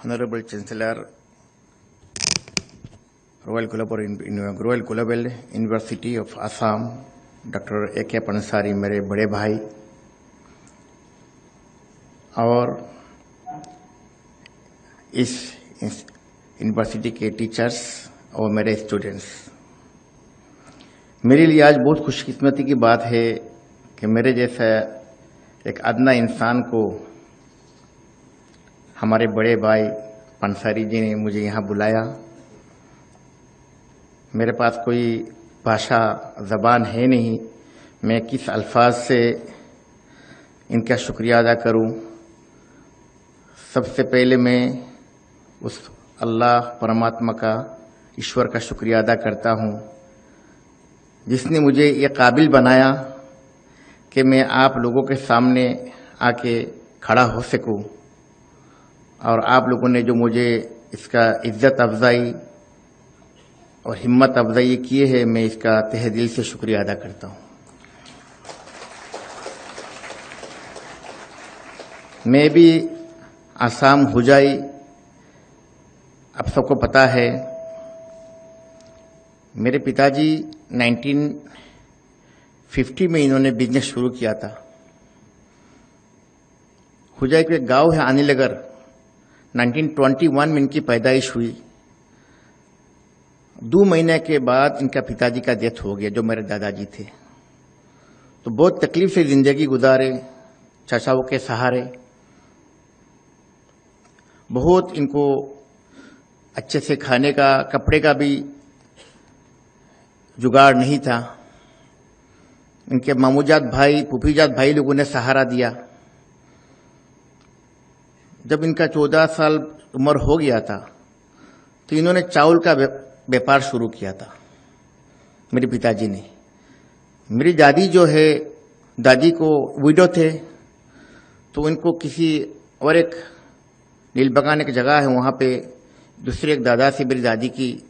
Honorable Chancellor, Royal Global University of Assam, doctor A.K. पंसारी मेरे बड़े भाई और इस यूनिवर्सिटी के टीचर्स और मेरे स्टूडेंट्स, मेरे लिए आज बहुत खुशकिस्मती की बात है कि मेरे जैसा एक अदना इंसान को हमारे बड़े भाई पंसारी जी ने मुझे यहाँ बुलाया। मेरे पास कोई भाषा ज़बान है नहीं, मैं किस अल्फाज से इनका शुक्रिया अदा करूं। सबसे पहले मैं उस अल्लाह परमात्मा का, ईश्वर का शुक्रिया अदा करता हूं जिसने मुझे ये काबिल बनाया कि मैं आप लोगों के सामने आके खड़ा हो सकूं, और आप लोगों ने जो मुझे इसका इज्जत अफजाई और हिम्मत अफजाई किए है, मैं इसका तहे दिल से शुक्रिया अदा करता हूं। मैं भी आसाम हुजाई, आप सबको पता है, मेरे पिताजी 1950 में इन्होंने बिजनेस शुरू किया था। हुजाई के गांव है आनीलगर, 1921 में इनकी पैदाइश हुई। 2 महीने के बाद इनका पिताजी का डेथ हो गया, जो मेरे दादाजी थे। तो बहुत तकलीफ से जिंदगी गुजारे, चाचाओं के सहारे। बहुत इनको अच्छे से खाने का, कपड़े का भी जुगाड़ नहीं था। इनके मामूजात भाई, फूफीजात भाई लोगों ने सहारा दिया। जब इनका 14 साल उम्र हो गया था तो इन्होंने चावल का व्यापार शुरू किया था, मेरे पिताजी ने। मेरी दादी जो है, दादी को विडो थे, तो इनको किसी और एक नीलबगान एक जगह है, वहाँ पे दूसरे एक दादा से मेरी दादी की,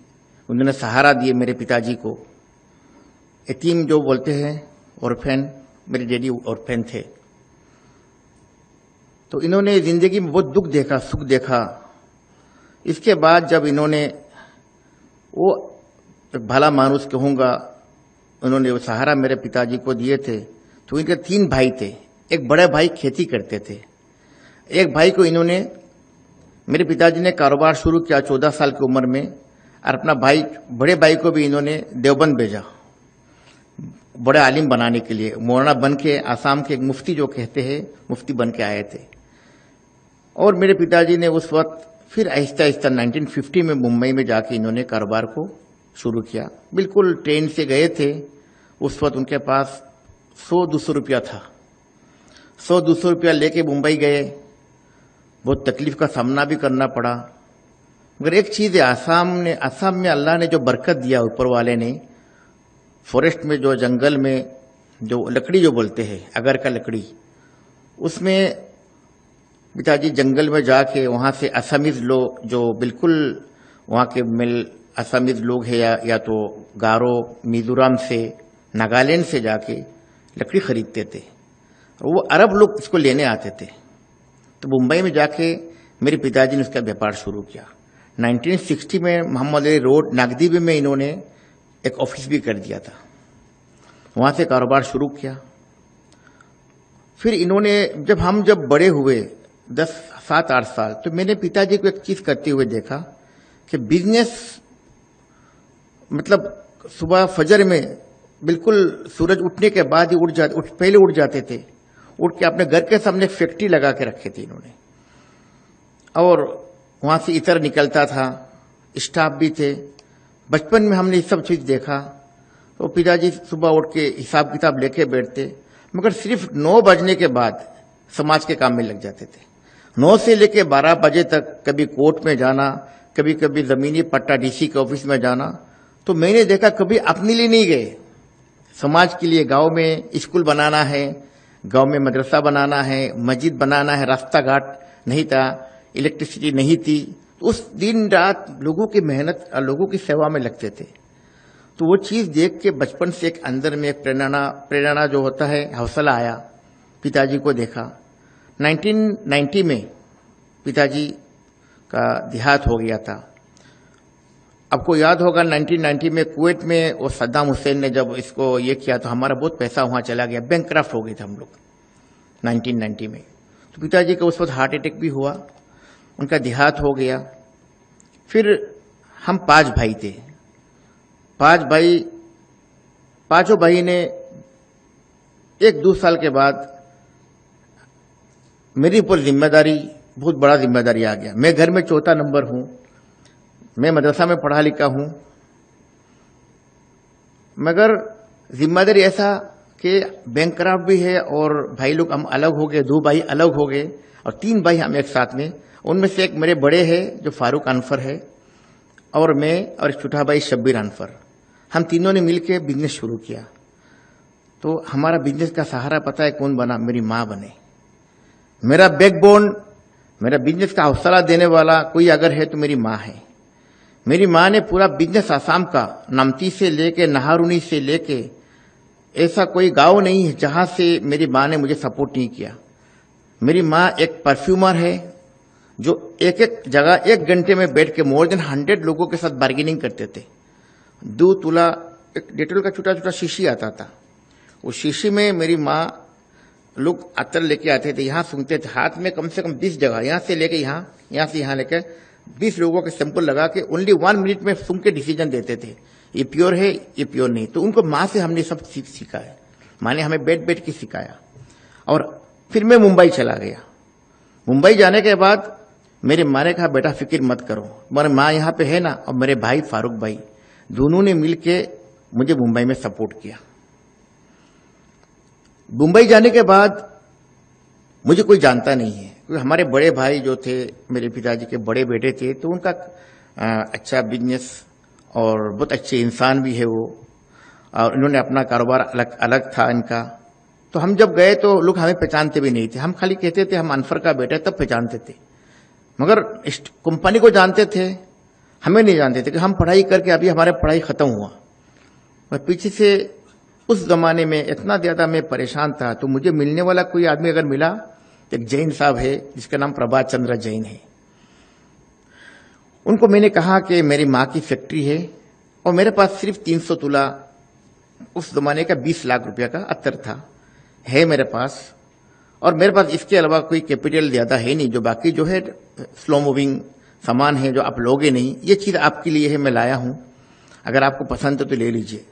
उन्होंने सहारा दिए मेरे पिताजी को। यतीम जो बोलते हैं, ऑर्फेन, मेरे डैडी ऑर्फेन थे। तो इन्होंने जिंदगी में बहुत दुख देखा, सुख देखा। इसके बाद जब इन्होंने वो भला मानुस कहूँगा, उन्होंने वो सहारा मेरे पिताजी को दिए थे। तो इनके 3 भाई थे। एक बड़े भाई खेती करते थे, एक भाई को इन्होंने, मेरे पिताजी ने कारोबार शुरू किया 14 साल की उम्र में, और अपना भाई, बड़े भाई को भी इन्होंने देवबंद भेजा बड़े आलिम बनाने के लिए। मौलाना बन के, आसाम के एक मुफ्ती जो कहते हैं, मुफ्ती बन के आए थे। और मेरे पिताजी ने उस वक्त फिर आहिस्ता आहिस्ता 1950 में मुंबई में जाके इन्होंने कारोबार को शुरू किया। बिल्कुल ट्रेन से गए थे। उस वक्त उनके पास 100-200 रुपया था। 100-200 रुपया लेके मुंबई गए। बहुत तकलीफ का सामना भी करना पड़ा। मगर एक चीज़ है, आसाम में अल्लाह ने जो बरकत दिया, ऊपर वाले ने, फॉरेस्ट में, जो जंगल में जो लकड़ी जो बोलते हैं, अगर का लकड़ी, उसमें पिताजी जंगल में जाके वहाँ से असमीज लोग, जो बिल्कुल वहाँ के मिल असमीज लोग हैं, या तो गारो, मिजोरम से, नागालैंड से जाके लकड़ी खरीदते थे। वो अरब लोग इसको लेने आते थे। तो मुंबई में जाके मेरे पिताजी ने उसका व्यापार शुरू किया। 1960 में मोहम्मद अली रोड, नागदीबी में इन्होंने एक ऑफिस भी कर दिया था। वहाँ से कारोबार शुरू किया। फिर इन्होंने, जब बड़े हुए 7-8 साल, तो मैंने पिताजी को एक चीज़ करते हुए देखा कि बिजनेस, मतलब सुबह फजर में बिल्कुल सूरज उठने के बाद ही पहले उठ जाते थे। उठ के अपने घर के सामने फैक्ट्री लगा के रखे थे इन्होंने, और वहाँ से इतर निकलता था, स्टाफ भी थे। बचपन में हमने ये सब चीज़ देखा। तो पिताजी सुबह उठ के हिसाब किताब लेके बैठते, मगर सिर्फ 9 बजने के बाद समाज के काम में लग जाते थे। 9 से लेके 12 बजे तक कभी कोर्ट में जाना, कभी कभी ज़मीनी पट्टा डीसी के ऑफिस में जाना। तो मैंने देखा कभी अपने लिए नहीं गए, समाज के लिए। गांव में स्कूल बनाना है, गांव में मदरसा बनाना है, मस्जिद बनाना है, रास्ता घाट नहीं था, इलेक्ट्रिसिटी नहीं थी। तो उस दिन रात लोगों की मेहनत, लोगों की सेवा में लगते थे। तो वो चीज़ देख के बचपन से एक अंदर में एक प्रेरणा जो होता है, हौसला आया। पिताजी को देखा। 1990 में पिताजी का देहात हो गया था। आपको याद होगा 1990 में कुवैत में वो सद्दाम हुसैन ने जब इसको ये किया तो हमारा बहुत पैसा वहाँ चला गया, बैंकक्रफ्ट हो गए थे हम लोग 1990 में। तो पिताजी का उस वक्त हार्ट अटैक भी हुआ, उनका देहात हो गया। फिर हम 5 भाई थे, 5 भाई ने 1-2 साल के बाद मेरी ऊपर जिम्मेदारी, बहुत बड़ा जिम्मेदारी आ गया। मैं घर में चौथा नंबर हूं, मैं मदरसा में पढ़ा लिखा हूं, मगर जिम्मेदारी ऐसा कि बैंकक्रफ्ट भी है और भाई लोग हम अलग हो गए, 2 भाई अलग हो गए और 3 भाई हम एक साथ में। उनमें से एक मेरे बड़े हैं जो फारूक अनफर है और मैं और एक छोटा भाई शब्बीर अनफर, हम तीनों ने मिलकर बिजनेस शुरू किया। तो हमारा बिजनेस का सहारा पता है कौन बना? मेरी माँ बने। मेरा बैकबोन, मेरा बिजनेस का हौसला देने वाला कोई अगर है तो मेरी माँ है। मेरी माँ ने पूरा बिजनेस आसाम का, नामती से लेके नाहरुनी से लेके, ऐसा कोई गांव नहीं है जहां से मेरी माँ ने मुझे सपोर्ट नहीं किया। मेरी माँ एक परफ्यूमर है जो एक एक जगह 1 घंटे में बैठ के मोर देन 100 लोगों के साथ बार्गेनिंग करते थे। 2 तोला एक डेटोल का छोटा छोटा शीशी आता था, उस शीशी में मेरी माँ लोग अत्तर लेके आते थे, यहाँ सूंघते थे, हाथ में कम से कम 20 जगह, यहाँ से लेके यहाँ से यहाँ लेके 20 लोगों के सैंपल लगा के ओनली 1 मिनट में सूंघ के डिसीजन देते थे, ये प्योर है, ये प्योर नहीं। तो उनको माँ से हमने सब सीखा है, माँ ने हमें बैठ के सिखाया। और फिर मैं मुंबई चला गया। मुंबई जाने के बाद मेरे माँ ने कहा, बेटा फिक्र मत करो, मेरी माँ यहाँ पे है ना, और मेरे भाई फारूक भाई दोनों ने मिलके मुझे मुंबई में सपोर्ट किया। मुंबई जाने के बाद मुझे कोई जानता नहीं है, क्योंकि हमारे बड़े भाई जो थे, मेरे पिताजी के बड़े बेटे थे, तो उनका अच्छा बिजनेस और बहुत अच्छे इंसान भी है वो, और इन्होंने अपना कारोबार अलग अलग था इनका। तो हम जब गए तो लोग हमें पहचानते भी नहीं थे, हम खाली कहते थे हम अनफर का बेटा, तब पहचानते थे, मगर इस कंपनी को जानते थे, हमें नहीं जानते थे कि हम पढ़ाई करके अभी हमारा पढ़ाई खत्म हुआ। और पीछे से उस जमाने में इतना ज्यादा मैं परेशान था, तो मुझे मिलने वाला कोई आदमी अगर मिला तो एक जैन साहब है जिसका नाम प्रभात चंद्र जैन है। उनको मैंने कहा कि मेरी माँ की फैक्ट्री है और मेरे पास सिर्फ 300 तोला उस जमाने का 20 लाख रुपया का अत्तर था, है मेरे पास, और मेरे पास इसके अलावा कोई कैपिटल ज्यादा है नहीं, जो बाकी जो है स्लो मूविंग सामान है जो आप लोगे नहीं, ये चीज आपके लिए है, मैं लाया हूं, अगर आपको पसंद है तो ले लीजिए।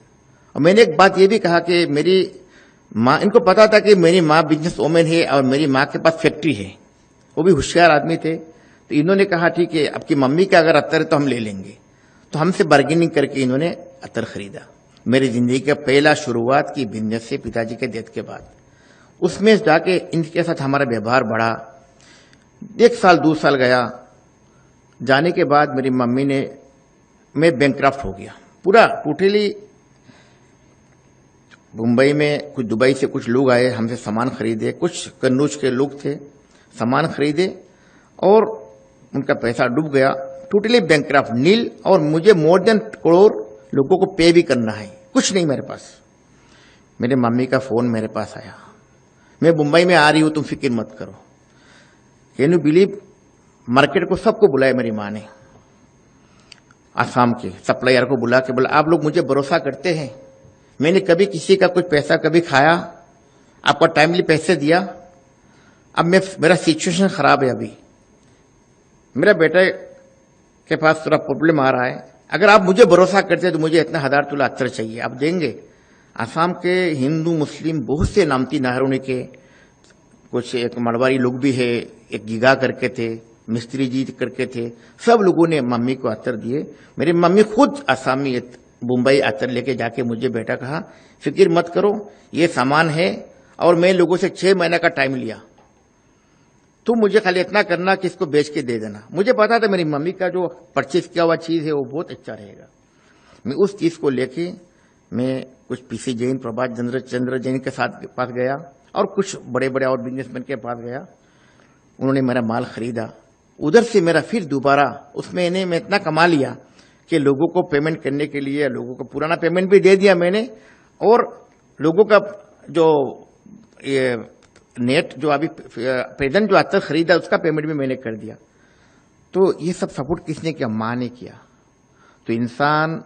और मैंने एक बात ये भी कहा कि मेरी माँ, इनको पता था कि मेरी माँ बिजनेस वोमेन है और मेरी माँ के पास फैक्ट्री है, वो भी होशियार आदमी थे, तो इन्होंने कहा ठीक है, आपकी मम्मी का अगर अत्तर है तो हम ले लेंगे। तो हमसे बार्गेनिंग करके इन्होंने अत्तर खरीदा। मेरी जिंदगी का पहला शुरुआत की बिजनेस से पिताजी के डेथ के बाद, उसमें जाके इनके साथ हमारा व्यवहार बढ़ा। 1 साल 2 साल गया, जाने के बाद मेरी मम्मी ने, मैं बैंकक्रफ्ट हो गया पूरा टोटली। मुंबई में कुछ दुबई से कुछ लोग आए, हमसे सामान खरीदे, कुछ कन्नौज के लोग थे, सामान खरीदे और उनका पैसा डूब गया, टोटली बैंकक्रफ्ट, नील। और मुझे मोर देन 1 करोड़ लोगों को पे भी करना है, कुछ नहीं मेरे पास। मेरे मम्मी का फोन मेरे पास आया, मैं मुंबई में आ रही हूं, तुम फिक्र मत करो। कैन यू बिलीव, मार्केट को सबको बुलाया मेरी माँ ने, आसाम के सप्लायर को बुला के बोला, आप लोग मुझे भरोसा करते हैं, मैंने कभी किसी का कुछ पैसा कभी खाया, आपको टाइमली पैसे दिया, अब मेरा सिचुएशन खराब है, अभी मेरा बेटे के पास थोड़ा प्रॉब्लम आ रहा है, अगर आप मुझे भरोसा करते हैं तो मुझे इतना 1000 तोला अत्तर चाहिए, आप देंगे? आसाम के हिंदू मुस्लिम बहुत से नामती नाहरुनी के, कुछ एक मरवाड़ी लोग भी है, एक गिगा करके थे, मिस्त्री जी करके थे, सब लोगों ने मम्मी को अत्तर दिए। मेरी मम्मी खुद आसामी मुंबई अत्तर लेके जाके मुझे बेटा कहा, फिक्र मत करो, ये सामान है, और मैं लोगों से 6 महीने का टाइम लिया, तुम मुझे खाली इतना करना कि इसको बेच के दे देना। मुझे पता था मेरी मम्मी का जो परचेज किया हुआ चीज है वो बहुत अच्छा रहेगा। मैं उस चीज को लेके मैं कुछ पीसी जैन, प्रभात चंद्र जैन के साथ पास गया और कुछ बड़े बड़े और बिजनेसमैन के पास गया, उन्होंने मेरा माल खरीदा। उधर से मेरा फिर दोबारा उसमें मैं इतना कमा लिया कि लोगों को पेमेंट करने के लिए, लोगों को पुराना पेमेंट भी दे दिया मैंने, और लोगों का जो ये नेट जो अभी प्रेजेंट जो अत्तर खरीदा उसका पेमेंट भी मैंने कर दिया। तो ये सब सपोर्ट किसने किया? माँ ने किया। तो इंसान,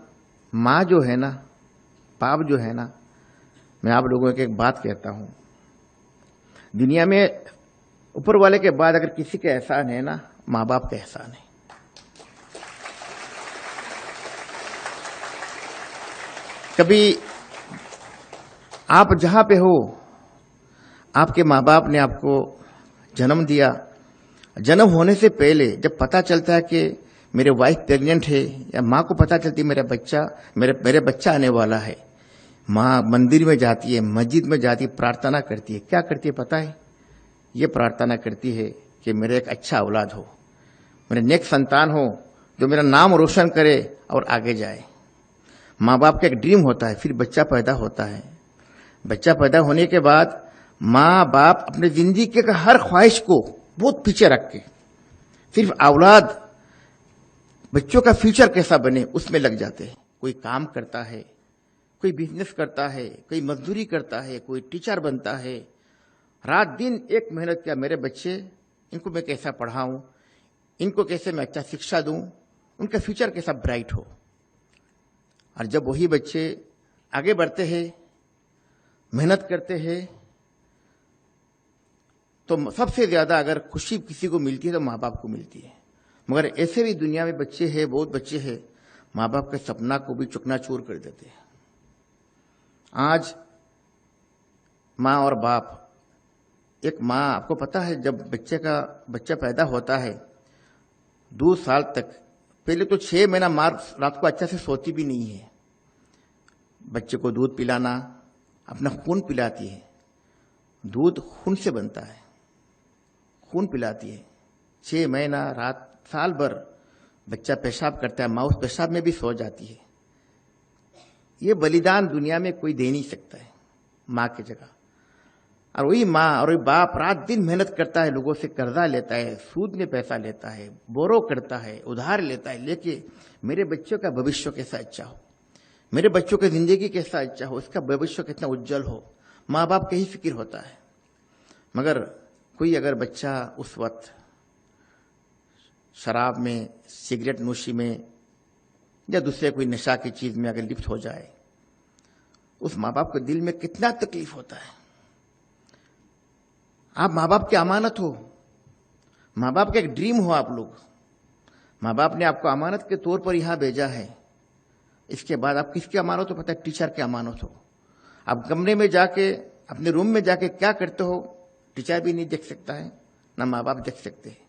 माँ जो है ना, बाप जो है ना, मैं आप लोगों को एक बात कहता हूं, दुनिया में ऊपर वाले के बाद अगर किसी का एहसान है ना, माँ बाप का एहसान है। कभी आप जहां पे हो, आपके माँ बाप ने आपको जन्म दिया, जन्म होने से पहले जब पता चलता है कि मेरे वाइफ प्रेग्नेंट है, या माँ को पता चलती है मेरे बच्चा आने वाला है, माँ मंदिर में जाती है, मस्जिद में जाती है, प्रार्थना करती है। क्या करती है पता है? ये प्रार्थना करती है कि मेरे एक अच्छा औलाद हो, मेरे नेक संतान हो, जो मेरा नाम रोशन करे और आगे जाए। माँ बाप का एक ड्रीम होता है। फिर बच्चा पैदा होता है। बच्चा पैदा होने के बाद माँ बाप अपने जिंदगी के हर ख्वाहिश को बहुत पीछे रख के सिर्फ औलाद, बच्चों का फ्यूचर कैसा बने, उसमें लग जाते हैं। कोई काम करता है, कोई बिजनेस करता है, कोई मजदूरी करता है, कोई टीचर बनता है। रात दिन एक मेहनत किया, मेरे बच्चे, इनको मैं कैसा पढ़ाऊं, इनको कैसे मैं अच्छा शिक्षा दूं, उनका फ्यूचर कैसा ब्राइट हो। और जब वही बच्चे आगे बढ़ते हैं, मेहनत करते हैं, तो सबसे ज्यादा अगर खुशी किसी को मिलती है तो माँ बाप को मिलती है। मगर ऐसे भी दुनिया में बच्चे हैं, बहुत बच्चे हैं, माँ बाप के सपना को भी चकनाचूर कर देते हैं। आज माँ और बाप, एक माँ, आपको पता है जब बच्चा पैदा होता है 2 साल तक, पहले तो 6 महीना माँ रात को अच्छा से सोती भी नहीं है। बच्चे को दूध पिलाना, अपना खून पिलाती है। दूध खून से बनता है, खून पिलाती है। 6 महीना रात, साल भर बच्चा पेशाब करता है, माँ उस पेशाब में भी सो जाती है। ये बलिदान दुनिया में कोई दे नहीं सकता है माँ की जगह। और वही माँ और वही बाप रात दिन मेहनत करता है, लोगों से कर्जा लेता है, सूद में पैसा लेता है, बोरो करता है, उधार लेता है, लेके मेरे बच्चों का भविष्य कैसा अच्छा हो, मेरे बच्चों की जिंदगी कैसा अच्छा हो, इसका भविष्य कितना उज्जवल हो, माँ बाप का ही फिक्र होता है। मगर कोई अगर बच्चा उस वक्त शराब में, सिगरेट नोशी में या दूसरे कोई नशा की चीज में अगर लिप्त हो जाए, उस माँ बाप के दिल में कितना तकलीफ होता है। आप माँ बाप की अमानत हो, माँ बाप का एक ड्रीम हो आप लोग। माँ बाप ने आपको अमानत के तौर पर यहां भेजा है। इसके बाद आप किसकी अमानत हो पता है? टीचर की अमानत हो। आप कमरे में जाके, अपने रूम में जाके क्या करते हो, टीचर भी नहीं देख सकता है, ना माँ बाप देख सकते हैं।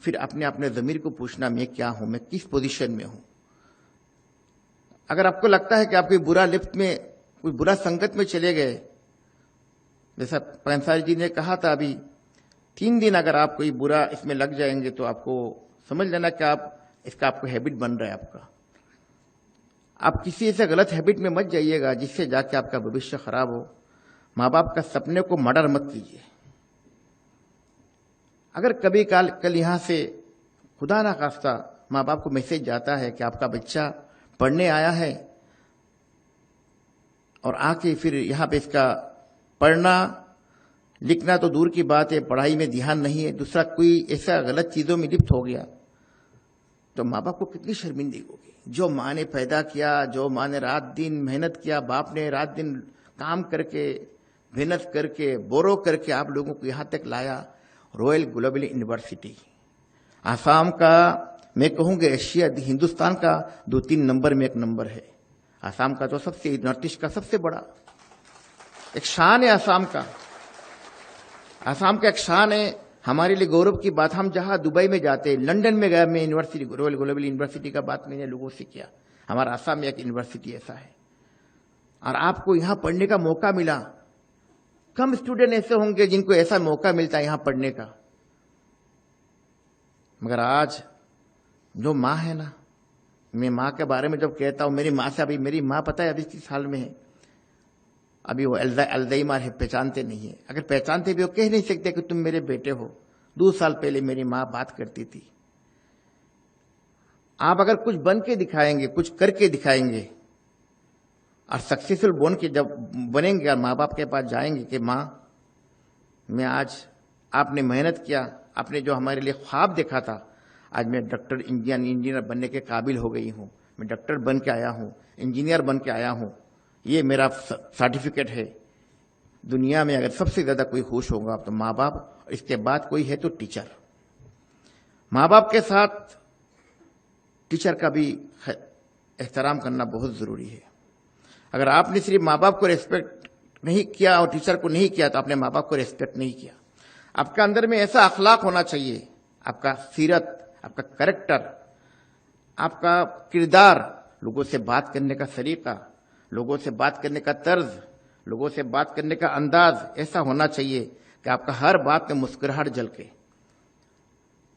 फिर अपने ज़मीर को पूछना, मैं क्या हूं, मैं किस पोजीशन में हूं। अगर आपको लगता है कि आप कोई बुरा लिफ्ट में, कोई बुरा संगत में चले गए, जैसा पंसारी जी ने कहा था अभी, 3 दिन अगर आप कोई बुरा इसमें लग जाएंगे तो आपको समझ लेना कि आपको हैबिट बन रहा है आपका। आप किसी ऐसे गलत हैबिट में मत जाइएगा जिससे जाके आपका भविष्य खराब हो। माँ बाप का सपने को मर्डर मत कीजिए। अगर कभी कल यहां से खुदा ना खास्ता माँ बाप को मैसेज जाता है कि आपका बच्चा पढ़ने आया है और आके फिर यहां पे इसका पढ़ना लिखना तो दूर की बात है, पढ़ाई में ध्यान नहीं है, दूसरा कोई ऐसा गलत चीजों में लिप्त हो गया, तो माँ बाप को कितनी शर्मिंदगी होगी। जो माँ ने पैदा किया, जो माँ ने रात दिन मेहनत किया, बाप ने रात दिन काम करके, मेहनत करके, बोरो करके आप लोगों को यहां तक लाया। रॉयल ग्लोबल यूनिवर्सिटी आसाम का, मैं कहूंगा एशिया, हिंदुस्तान का 2-3 नंबर में एक नंबर है। आसाम का तो सबसे, नॉर्थ ईस्ट का सबसे बड़ा एक शान है आसाम का। आसाम का एक शान है, हमारे लिए गौरव की बात। हम जहां दुबई में जाते, लंदन में गया मैं, यूनिवर्सिटी, रॉयल ग्लोबल यूनिवर्सिटी का बात मैंने लोगों से किया। हमारा आसाम में एक यूनिवर्सिटी ऐसा है और आपको यहां पढ़ने का मौका मिला। कम स्टूडेंट ऐसे होंगे जिनको ऐसा मौका मिलता है यहां पढ़ने का। मगर आज जो माँ है ना, मैं माँ के बारे में जब कहता हूं, मेरी माँ से, अभी मेरी माँ पता है अभी 30 साल में है, अभी वो अल्जाइमर है, पहचानते नहीं है। अगर पहचानते भी, वो कह नहीं सकते कि तुम मेरे बेटे हो। 2 साल पहले मेरी माँ बात करती थी। आप अगर कुछ बन के दिखाएंगे, कुछ करके दिखाएंगे और सक्सेसफुल बन के जब बनेंगे और माँ बाप के पास जाएंगे कि माँ, मैं आज, आपने मेहनत किया, आपने जो हमारे लिए ख्वाब देखा था, आज मैं डॉक्टर इंजीनियर बनने के काबिल हो गई हूँ, मैं डॉक्टर बन के आया हूँ, इंजीनियर बन के आया हूँ, ये मेरा सर्टिफिकेट है। दुनिया में अगर सबसे ज्यादा कोई खुश होगा तो माँ बाप, इसके बाद कोई है तो टीचर। माँ बाप के साथ टीचर का भी एहतराम करना बहुत जरूरी है। अगर आपने सिर्फ माँ बाप को रेस्पेक्ट नहीं किया और टीचर को नहीं किया तो आपने माँ बाप को रेस्पेक्ट नहीं किया। आपका अंदर में ऐसा अखलाक होना चाहिए, आपका सीरत, आपका कैरेक्टर, आपका किरदार, लोगों से बात करने का सलीका, लोगों से बात करने का तर्ज, लोगों से बात करने का अंदाज ऐसा होना चाहिए कि आपका हर बात में मुस्कुराहट झलके।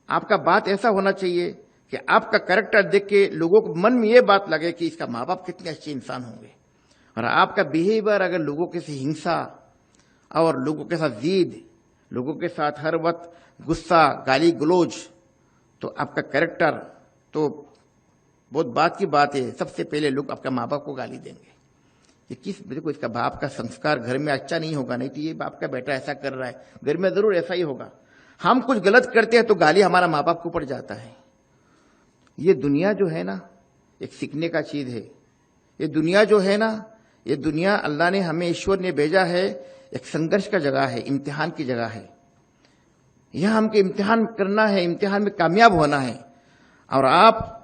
आपका बात ऐसा होना चाहिए कि आपका कैरेक्टर देख के लोगों को मन में ये बात लगे कि इसका माँ बाप कितने अच्छे इंसान होंगे। और आपका बिहेवियर अगर लोगों के साथ हिंसा और लोगों के साथ जिद, लोगों के साथ हर वक्त गुस्सा, गाली गलौज, तो आपका कैरेक्टर तो बहुत बात की बात है। सबसे पहले लोग आपका माँ बाप को गाली देंगे। ये देखो, इसका बाप का संस्कार घर में अच्छा नहीं होगा, नहीं तो ये बाप का बेटा ऐसा कर रहा है, घर में जरूर ऐसा ही होगा। हम कुछ गलत करते हैं तो गाली हमारा माँ बाप को पड़ जाता है। ये दुनिया जो है ना, एक सीखने का चीज है। ये दुनिया जो है ना, ये दुनिया अल्लाह ने हमें, ईश्वर ने भेजा है, एक संघर्ष का जगह है, इम्तिहान की जगह है। यहां हमको इम्तिहान करना है, इम्तिहान में कामयाब होना है। और आप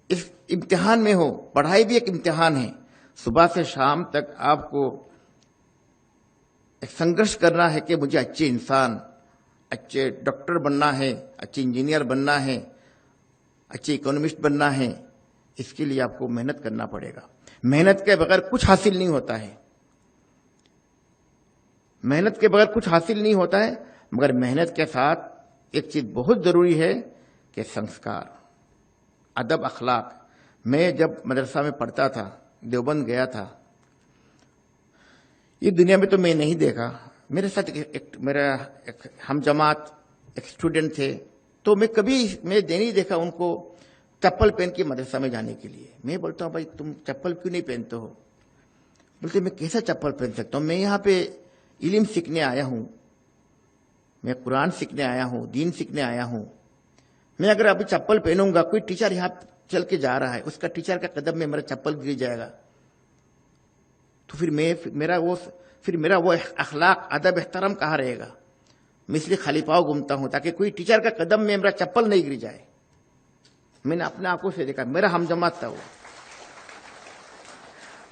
इस इम्तिहान में हो, पढ़ाई भी एक इम्तिहान है। सुबह से शाम तक आपको एक संघर्ष करना है कि मुझे अच्छे इंसान, अच्छे डॉक्टर बनना है, अच्छे इंजीनियर बनना है, अच्छे इकोनॉमिस्ट बनना है। इसके लिए आपको मेहनत करना पड़ेगा। मेहनत के बगैर कुछ हासिल नहीं होता है। मेहनत के बगैर कुछ हासिल नहीं होता है। मगर मेहनत के साथ एक चीज बहुत जरूरी है कि संस्कार, अदब, अखलाक। मैं जब मदरसा में पढ़ता था, देवबंद गया था, ये दुनिया में तो मैं नहीं देखा। मेरे साथ हम जमात एक स्टूडेंट थे, तो मैं नहीं देखा उनको चप्पल पहन के मदरसा में जाने के लिए। मैं बोलता हूँ, भाई तुम चप्पल क्यों नहीं पहनते हो? बोलते मैं कैसा चप्पल पहन सकता हूँ, मैं यहाँ पे इल्म सीखने आया हूँ, मैं कुरान सीखने आया हूँ, दीन सीखने आया हूँ। मैं अगर अभी चप्पल पहनूंगा, कोई टीचर यहाँ चल के जा रहा है, उसका टीचर का कदम में मेरा चप्पल गिर जाएगा, तो फिर मेरा वो अखलाक, अदब, एहतराम कहाँ रहेगा? मैं इसलिए खाली पाँव घूमता हूं ताकि कोई टीचर का कदम में मेरा चप्पल नहीं गिर जाए। मैंने अपने आंखों से देखा, मेरा हमजमात था वो।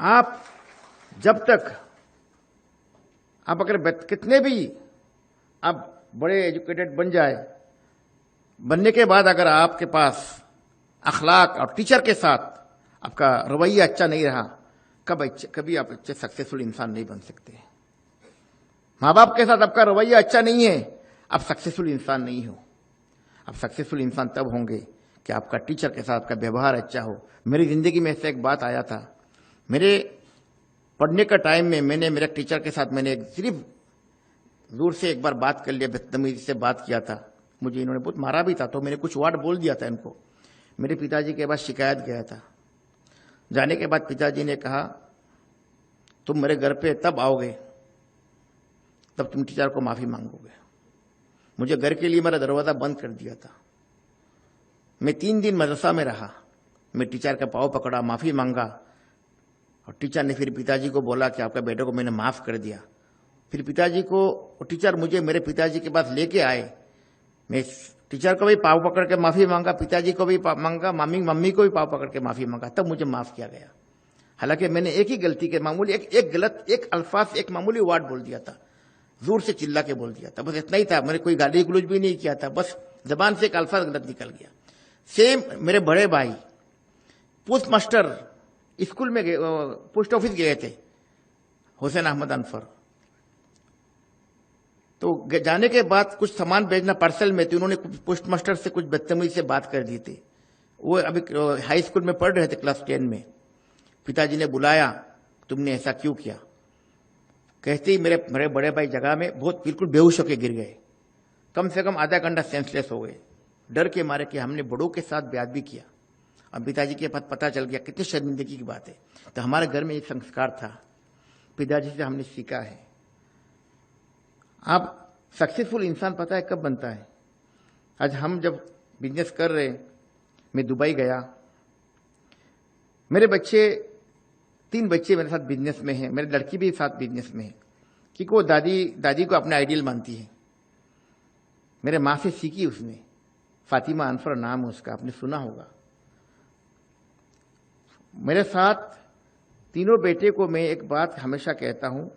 आप जब तक आप अगर कितने भी आप बड़े एजुकेटेड बन जाए, बनने के बाद अगर आपके पास अखलाक और टीचर के साथ आपका रवैया अच्छा नहीं रहा, कभी आप अच्छे सक्सेसफुल इंसान नहीं बन सकते। माँ बाप के साथ आपका रवैया अच्छा नहीं है, आप सक्सेसफुल इंसान नहीं हो। आप सक्सेसफुल इंसान तब होंगे कि आपका टीचर के साथ आपका व्यवहार अच्छा हो। मेरी जिंदगी में ऐसा एक बात आया था, मेरे पढ़ने का टाइम में मैंने मेरे टीचर के साथ मैंने सिर्फ दूर से एक बार बात कर लिया, बदतमीजी से बात किया था। मुझे इन्होंने बहुत मारा भी था, तो मैंने कुछ वर्ड बोल दिया था इनको। मेरे पिताजी के पास शिकायत गया था। जाने के बाद पिताजी ने कहा, तुम मेरे घर पे तब आओगे तब तुम टीचर को माफी मांगोगे। मुझे घर के लिए मेरा दरवाजा बंद कर दिया था। मैं 3 दिन मदरसा में रहा। मैं टीचर का पाँव पकड़ा, माफी मांगा, और टीचर ने फिर पिताजी को बोला कि आपका बेटे को मैंने माफ कर दिया। फिर टीचर मुझे मेरे पिताजी के पास लेके आए। मैं टीचर को भी पाँव पकड़ के माफी मांगा, पिताजी को भी मांगा, मम्मी को भी पाँव पकड़ के माफी मांगा, तब मुझे माफ किया गया। हालांकि मैंने एक ही गलती के मामूली एक अल्फाज, एक मामूली वर्ड बोल दिया था, जोर से चिल्ला के बोल दिया था, बस इतना ही था। मैंने कोई गाली गलौज भी नहीं किया था, बस जबान से एक अल्फाज गलत निकल गया। सेम मेरे बड़े भाई पोस्ट मास्टर स्कूल में गए, पोस्ट ऑफिस गए थे, हुसैन अहमद अनफर। तो जाने के बाद कुछ सामान भेजना पार्सल में, तो उन्होंने पोस्ट मास्टर से कुछ बदतमीजी से बात कर दी थी। वो अभी हाई स्कूल में पढ़ रहे थे, क्लास 10 में। पिताजी ने बुलाया, तुमने ऐसा क्यों किया? कहते ही मेरे बड़े भाई जगह में बहुत बिल्कुल बेहोश होकर गिर गए। कम से कम आधा घंटा सेंसलेस हो गए, डर के मारे कि हमने बड़ों के साथ बेअदबी किया। अब पिताजी के पास पता चल गया, कितनी शर्मिंदगी की बात है। तो हमारे घर में एक संस्कार था, पिताजी से हमने सीखा है। आप सक्सेसफुल इंसान पता है कब बनता है? आज हम जब बिजनेस कर रहे। मैं दुबई गया, मेरे बच्चे 3 बच्चे मेरे साथ बिजनेस में हैं, मेरी लड़की भी साथ बिजनेस में है, क्योंकि वो दादी को अपने आइडियल मानती है। मेरे माँ से सीखी उसने, फातिमा अनफर नाम है उसका, आपने सुना होगा। मेरे साथ तीनों बेटे को मैं एक बात हमेशा कहता हूं,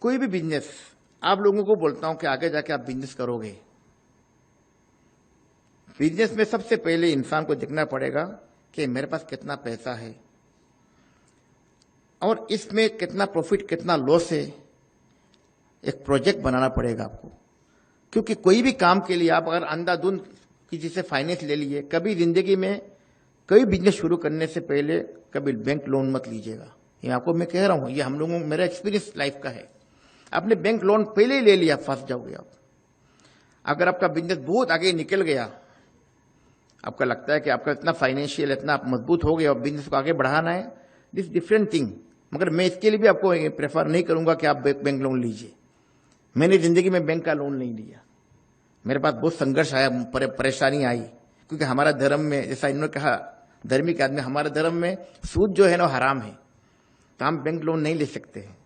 कोई भी बिजनेस, आप लोगों को बोलता हूं कि आगे जाके आप बिजनेस करोगे, बिजनेस में सबसे पहले इंसान को देखना पड़ेगा कि मेरे पास कितना पैसा है और इसमें कितना प्रॉफिट कितना लॉस है। एक प्रोजेक्ट बनाना पड़ेगा आपको, क्योंकि कोई भी काम के लिए आप अगर अंधाधुंध किसी से फाइनेंस ले लिए, कभी जिंदगी में कोई बिजनेस शुरू करने से पहले कभी बैंक लोन मत लीजिएगा। ये आपको मैं कह रहा हूं, ये हम लोगों मेरा एक्सपीरियंस लाइफ का है। आपने बैंक लोन पहले ही ले लिया, फंस जाओगे आप। अगर आपका बिजनेस बहुत आगे निकल गया, आपका लगता है कि आपका इतना फाइनेंशियल इतना आप मजबूत हो गया और बिजनेस को आगे बढ़ाना है, दिस डिफरेंट थिंग, मगर मैं इसके लिए भी आपको प्रेफर नहीं करूंगा कि आप बैंक लोन लीजिए। मैंने जिंदगी में बैंक का लोन नहीं लिया, मेरे पास बहुत संघर्ष आया, परेशानी आई, क्योंकि हमारा धर्म में, जैसा इन्होंने कहा धार्मिक आदमी, हमारे धर्म में सूद जो है ना हराम है, तो हम बैंक लोन नहीं ले सकते हैं,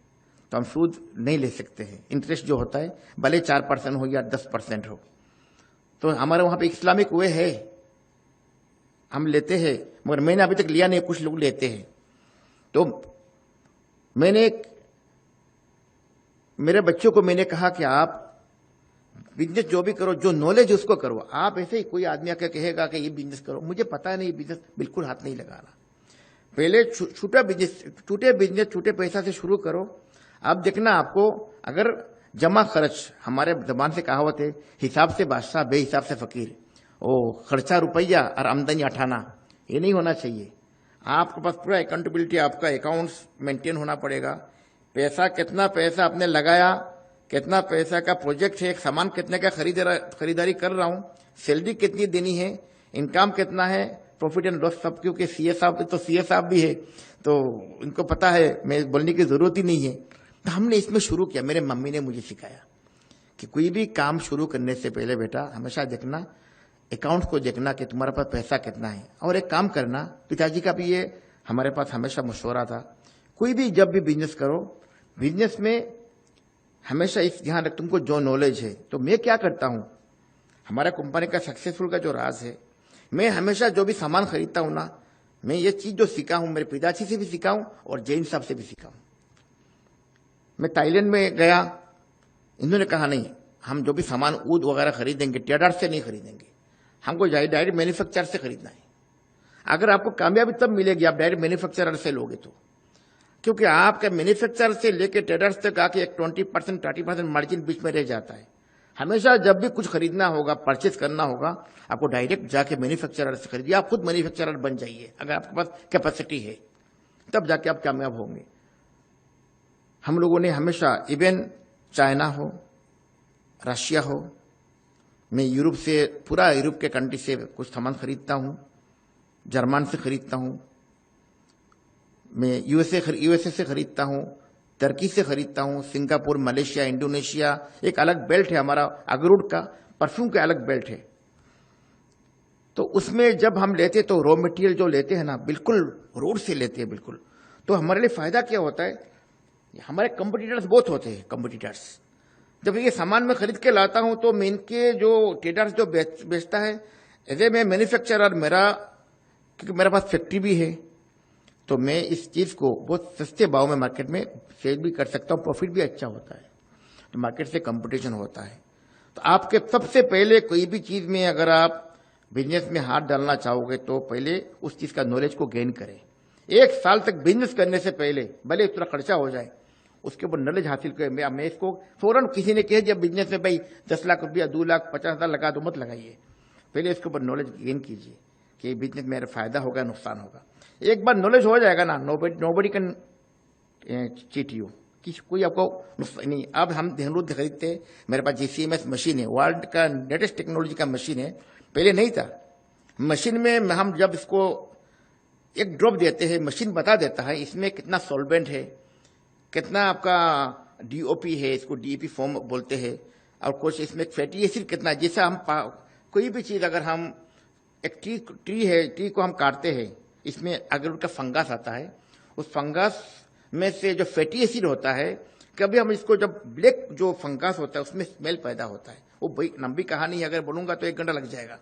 तो हम सूद नहीं ले सकते हैं। इंटरेस्ट जो होता है भले 4% हो या 10% हो, तो हमारे वहां पे इस्लामिक वे है, हम लेते हैं, मगर मैंने अभी तक लिया नहीं, कुछ लोग लेते हैं। तो मैंने मेरे बच्चों को मैंने कहा कि आप बिजनेस जो भी करो, जो नॉलेज उसको करो। आप ऐसे ही कोई आदमी आकर कहेगा कि ये बिजनेस करो, मुझे पता नहीं बिजनेस, बिल्कुल हाथ नहीं लगाना। पहले छोटे पैसा से शुरू करो। आप देखना, आपको अगर जमा खर्च, हमारे जबान से कहावत है, हिसाब से बादशाह बेहिसाब से फकीर। ओ खर्चा रुपया और आमदनी अठाना, ये नहीं होना चाहिए। आपके पास पूरा अकाउंटेबिलिटी, आपका अकाउंट्स मेंटेन होना पड़ेगा। पैसा कितना पैसा आपने लगाया, कितना पैसा का प्रोजेक्ट है, एक सामान कितने का खरीदारी कर रहा हूं, सैलरी कितनी देनी है, इनकम कितना है, प्रॉफिट एंड लॉस सब, क्योंकि सीए साहब भी है, तो इनको पता है, मैं बोलने की जरूरत ही नहीं है। तो हमने इसमें शुरू किया, मेरे मम्मी ने मुझे सिखाया कि कोई भी काम शुरू करने से पहले बेटा हमेशा देखना, अकाउंट्स को देखना कि तुम्हारे पास पैसा कितना है। और एक काम करना, पिताजी का भी ये हमारे पास हमेशा मशवरा था, कोई भी जब भी बिजनेस करो, बिजनेस में हमेशा इस ध्यान रख, तुमको जो नॉलेज है। तो मैं क्या करता हूं, हमारा कंपनी का सक्सेसफुल का जो राज है, मैं हमेशा जो भी सामान खरीदता हूं ना, मैं ये चीज जो सीखा हूं, मेरे पिताजी से भी सीखा हूं और जैन साहब से भी सीखा हूं। मैं थाईलैंड में गया, इन्होंने कहा नहीं, हम जो भी सामान ऊद वगैरह खरीदेंगे ट्रेडर से नहीं खरीदेंगे, हमको डायरेक्ट मैन्युफैक्चरर से खरीदना है। अगर आपको कामयाबी तब मिलेगी आप डायरेक्ट मैन्युफैक्चरर से लोगे तो, क्योंकि आपके मैन्युफैक्चरर से लेकर ट्रेडर्स तक आके एक 20% 30% मार्जिन बीच में रह जाता है। हमेशा जब भी कुछ खरीदना होगा, परचेज करना होगा, आपको डायरेक्ट जाके मैन्युफैक्चरर से खरीदिए। आप खुद मैन्युफैक्चरर बन जाइए, अगर आपके पास कैपेसिटी है, तब जाके आप कामयाब होंगे। हम लोगों ने हमेशा, इवन चाइना हो, रशिया हो, मैं यूरोप से, पूरा यूरोप के कंट्री से कुछ सामान खरीदता हूं, जर्मन से खरीदता हूं, मैं यूएसए से खरीदता हूं, तुर्की से खरीदता हूं, सिंगापुर, मलेशिया, इंडोनेशिया। एक अलग बेल्ट है हमारा अगरुड का, परफ्यूम का अलग बेल्ट है। तो उसमें जब हम लेते तो रॉ मटेरियल जो लेते हैं ना, बिल्कुल रोड से लेते हैं बिल्कुल। तो हमारे लिए फायदा क्या होता है, हमारे कंपटीटर्स बहुत होते हैं, कंपटीटर्स जब ये सामान मैं खरीद के लाता हूं तो मैं इनके जो ट्रेडर्स जो बेचता है, ऐसे मैं मैन्युफैक्चरर, क्योंकि मेरे पास फैक्ट्री भी है, तो मैं इस चीज को बहुत सस्ते भाव में मार्केट में सेल भी कर सकता हूं, प्रॉफिट भी अच्छा होता है। तो मार्केट से कंपटीशन होता है। तो आपके सबसे पहले कोई भी चीज में अगर आप बिजनेस में हाथ डालना चाहोगे तो पहले उस चीज का नॉलेज को गेन करें। 1 साल तक बिजनेस करने से पहले भले थोड़ा खर्चा हो जाए, उसके ऊपर नॉलेज हासिल करें। मैं इसको फौरन, किसी ने कह दिया बिजनेस में भाई 10 लाख रुपया, 2 लाख 50,000 लगा दो, मत लगाइए। पहले इसके ऊपर नॉलेज गेन कीजिए कि बिजनेस में मेरा फायदा होगा, नुकसान होगा। एक बार नॉलेज हो जाएगा ना, नोबडी कैन चीट यू, कि कोई आपको नहीं। अब हम देहरादून खरीदते, मेरे पास GCMS मशीन है, वर्ल्ड का लेटेस्ट टेक्नोलॉजी का मशीन है, पहले नहीं था। मशीन में हम जब इसको एक ड्रॉप देते हैं, मशीन बता देता है इसमें कितना सॉल्वेंट है, कितना आपका DOP है, इसको DEP फॉर्म बोलते हैं, और कुछ इसमें फैटी एसिड कितना, जैसा हम कोई भी चीज अगर हम एक ट्री को हम काटते हैं, इसमें अगर उनका फंगस आता है, उस फंगस में से जो फैटी एसिड होता है, कभी हम इसको जब ब्लैक जो फंगस होता है उसमें स्मेल पैदा होता है। वो बड़ी लंबी कहानी है, अगर बोलूंगा तो 1 घंटा लग जाएगा।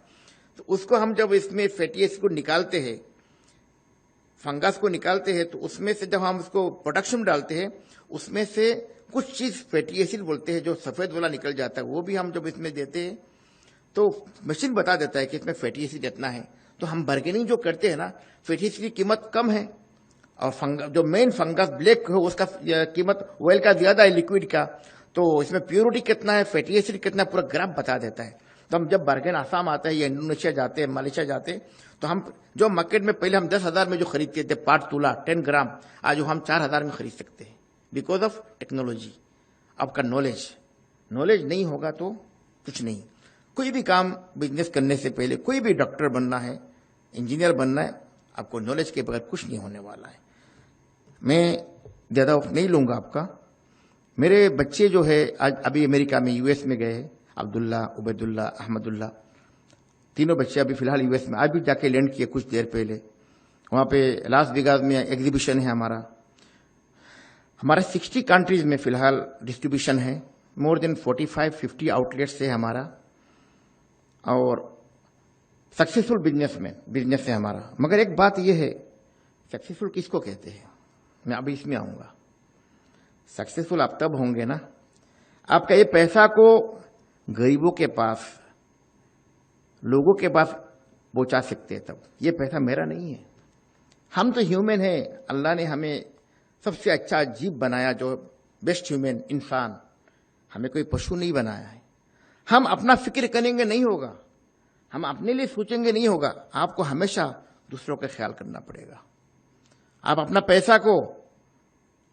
तो उसको हम जब इसमें फैटी एसिड को निकालते हैं, फंगस को निकालते हैं, तो उसमें से जब हम उसको प्रोडक्शन में डालते हैं, उसमें से कुछ चीज फैटी एसिड बोलते हैं जो सफेद वाला निकल जाता है, वो भी हम जब इसमें देते हैं तो मशीन बता देता है कि इसमें फैटी एसिड इतना है। तो हम बार्गेनिंग जो करते हैं ना, फैटी एसिड की कीमत कम है और जो मेन फंगस ब्लैक है उसका कीमत ऑयल का ज्यादा है, लिक्विड का। तो इसमें प्योरिटी कितना है, फैटी एसिड कितना है, पूरा ग्राफ बता देता है। तो हम जब बार्गेन आसाम आते हैं या इंडोनेशिया जाते हैं, मलेशिया जाते हैं, तो हम जो मार्केट में पहले हम 10,000 में जो खरीदते थे 5 तोला 10 ग्राम, आज हम 4,000 में खरीद सकते हैं, बिकॉज ऑफ टेक्नोलॉजी। आपका नॉलेज नहीं होगा तो कुछ नहीं। कोई भी काम बिजनेस करने से पहले, कोई भी डॉक्टर बनना है, इंजीनियर बनना है, आपको नॉलेज के बगैर कुछ नहीं होने वाला है। मैं ज्यादा वक्त नहीं लूंगा आपका। मेरे बच्चे जो है आज अभी अमेरिका में, यूएस में गए हैं, अब्दुल्ला, उबैदुल्ला, अहमदुल्ला, तीनों बच्चे अभी फिलहाल यूएस में, आज भी जाके लैंड किए कुछ देर पहले। वहां पे लास वेगास में एग्जीबिशन है हमारा 60 कंट्रीज में फिलहाल डिस्ट्रीब्यूशन है, मोर देन 45-50 आउटलेट्स है हमारा, और सक्सेसफुल बिजनेस है हमारा। मगर एक बात यह है, सक्सेसफुल किसको कहते हैं, मैं अभी इसमें आऊंगा। सक्सेसफुल आप तब होंगे ना, आपका ये पैसा को गरीबों के पास, लोगों के पास पहुंचा सकते हैं तब। ये पैसा मेरा नहीं है, हम तो ह्यूमन है, अल्लाह ने हमें सबसे अच्छा जीव बनाया, जो बेस्ट ह्यूमन इंसान, हमें कोई पशु नहीं बनाया है। हम अपना फिक्र करेंगे नहीं होगा, हम अपने लिए सोचेंगे नहीं होगा, आपको हमेशा दूसरों का ख्याल करना पड़ेगा। आप अपना पैसा को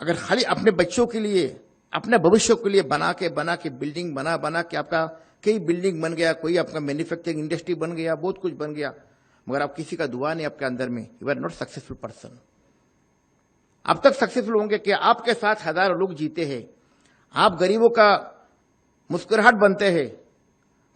अगर खाली अपने बच्चों के लिए, अपने भविष्य के लिए बना के बिल्डिंग बना के आपका कई बिल्डिंग बन गया, कोई आपका मैन्युफैक्चरिंग इंडस्ट्री बन गया, बहुत कुछ बन गया, मगर आप किसी का दुआ नहीं आपके अंदर में, you are not successful person. अब तक सक्सेसफुल होंगे कि आपके साथ हजारों लोग जीते हैं, आप गरीबों का मुस्कुराहट बनते हैं,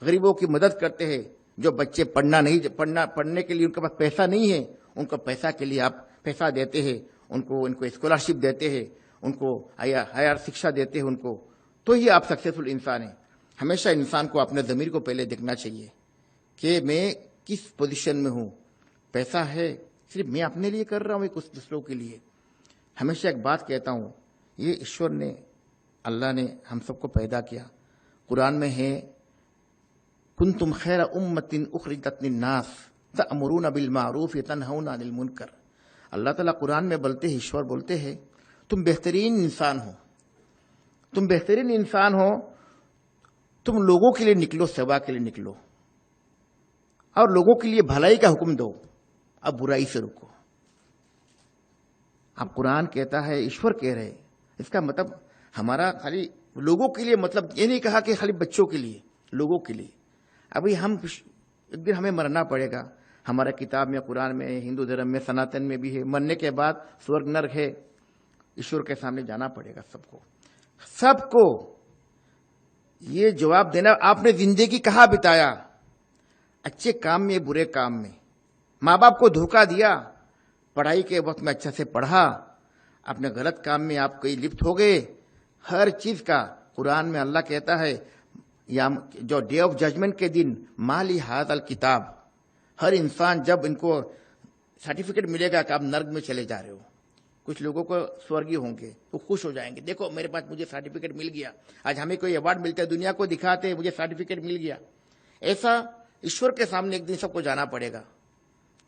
गरीबों की मदद करते हैं। जो बच्चे पढ़ने के लिए उनके पास पैसा नहीं है, उनको पैसा के लिए आप पैसा देते हैं, उनको स्कॉलरशिप देते हैं, उनको हायर शिक्षा देते हैं उनको, तो ही आप सक्सेसफुल इंसान हैं। हमेशा इंसान को अपने ज़मीर को पहले देखना चाहिए कि मैं किस पोजीशन में हूं। पैसा है सिर्फ मैं अपने लिए कर रहा हूं, कुछ दूसरों के लिए। हमेशा एक बात कहता हूं, ये ईश्वर ने, अल्लाह ने हम सबको पैदा किया। कुरान में है, कुंतुम खैरा उम्मतिन उखरिजत लिन्नास तअमुरूना बिल मारूफ व तनहौना अनिल मुनकर। अल्लाह ताला कुरान में बोलते हैं, ईश्वर बोलते हैं, तुम बेहतरीन इंसान हो, तुम बेहतरीन इंसान हो, तुम लोगों के लिए निकलो, सेवा के लिए निकलो और लोगों के लिए भलाई का हुक्म दो, अब बुराई से रुको। अब कुरान कहता है, ईश्वर कह रहे, इसका मतलब हमारा खाली लोगों के लिए, मतलब ये नहीं कहा कि खाली बच्चों के लिए, लोगों के लिए। अभी हम एक दिन हमें मरना पड़ेगा, हमारा किताब में, कुरान में, हिंदू धर्म में, सनातन में भी है, मरने के बाद स्वर्ग नरक है, ईश्वर के सामने जाना पड़ेगा सबको ये जवाब देना, आपने जिंदगी कहाँ बिताया, अच्छे काम में, बुरे काम में, माँ बाप को धोखा दिया, पढ़ाई के वक्त में अच्छा से पढ़ा, अपने गलत काम में आप कहीं लिप्त हो गए, हर चीज का कुरान में अल्लाह कहता है, या जो डे ऑफ जजमेंट के दिन, माली हाज़ल किताब, हर इंसान जब इनको सर्टिफिकेट मिलेगा कि आप नर्क में चले जा रहे हो, कुछ लोगों को स्वर्गीय होंगे वो खुश हो जाएंगे, देखो मेरे पास मुझे सर्टिफिकेट मिल गया, आज हमें कोई अवार्ड मिलता है, दुनिया को दिखाते हैं मुझे सर्टिफिकेट मिल गया। ऐसा ईश्वर के सामने एक दिन सबको जाना पड़ेगा।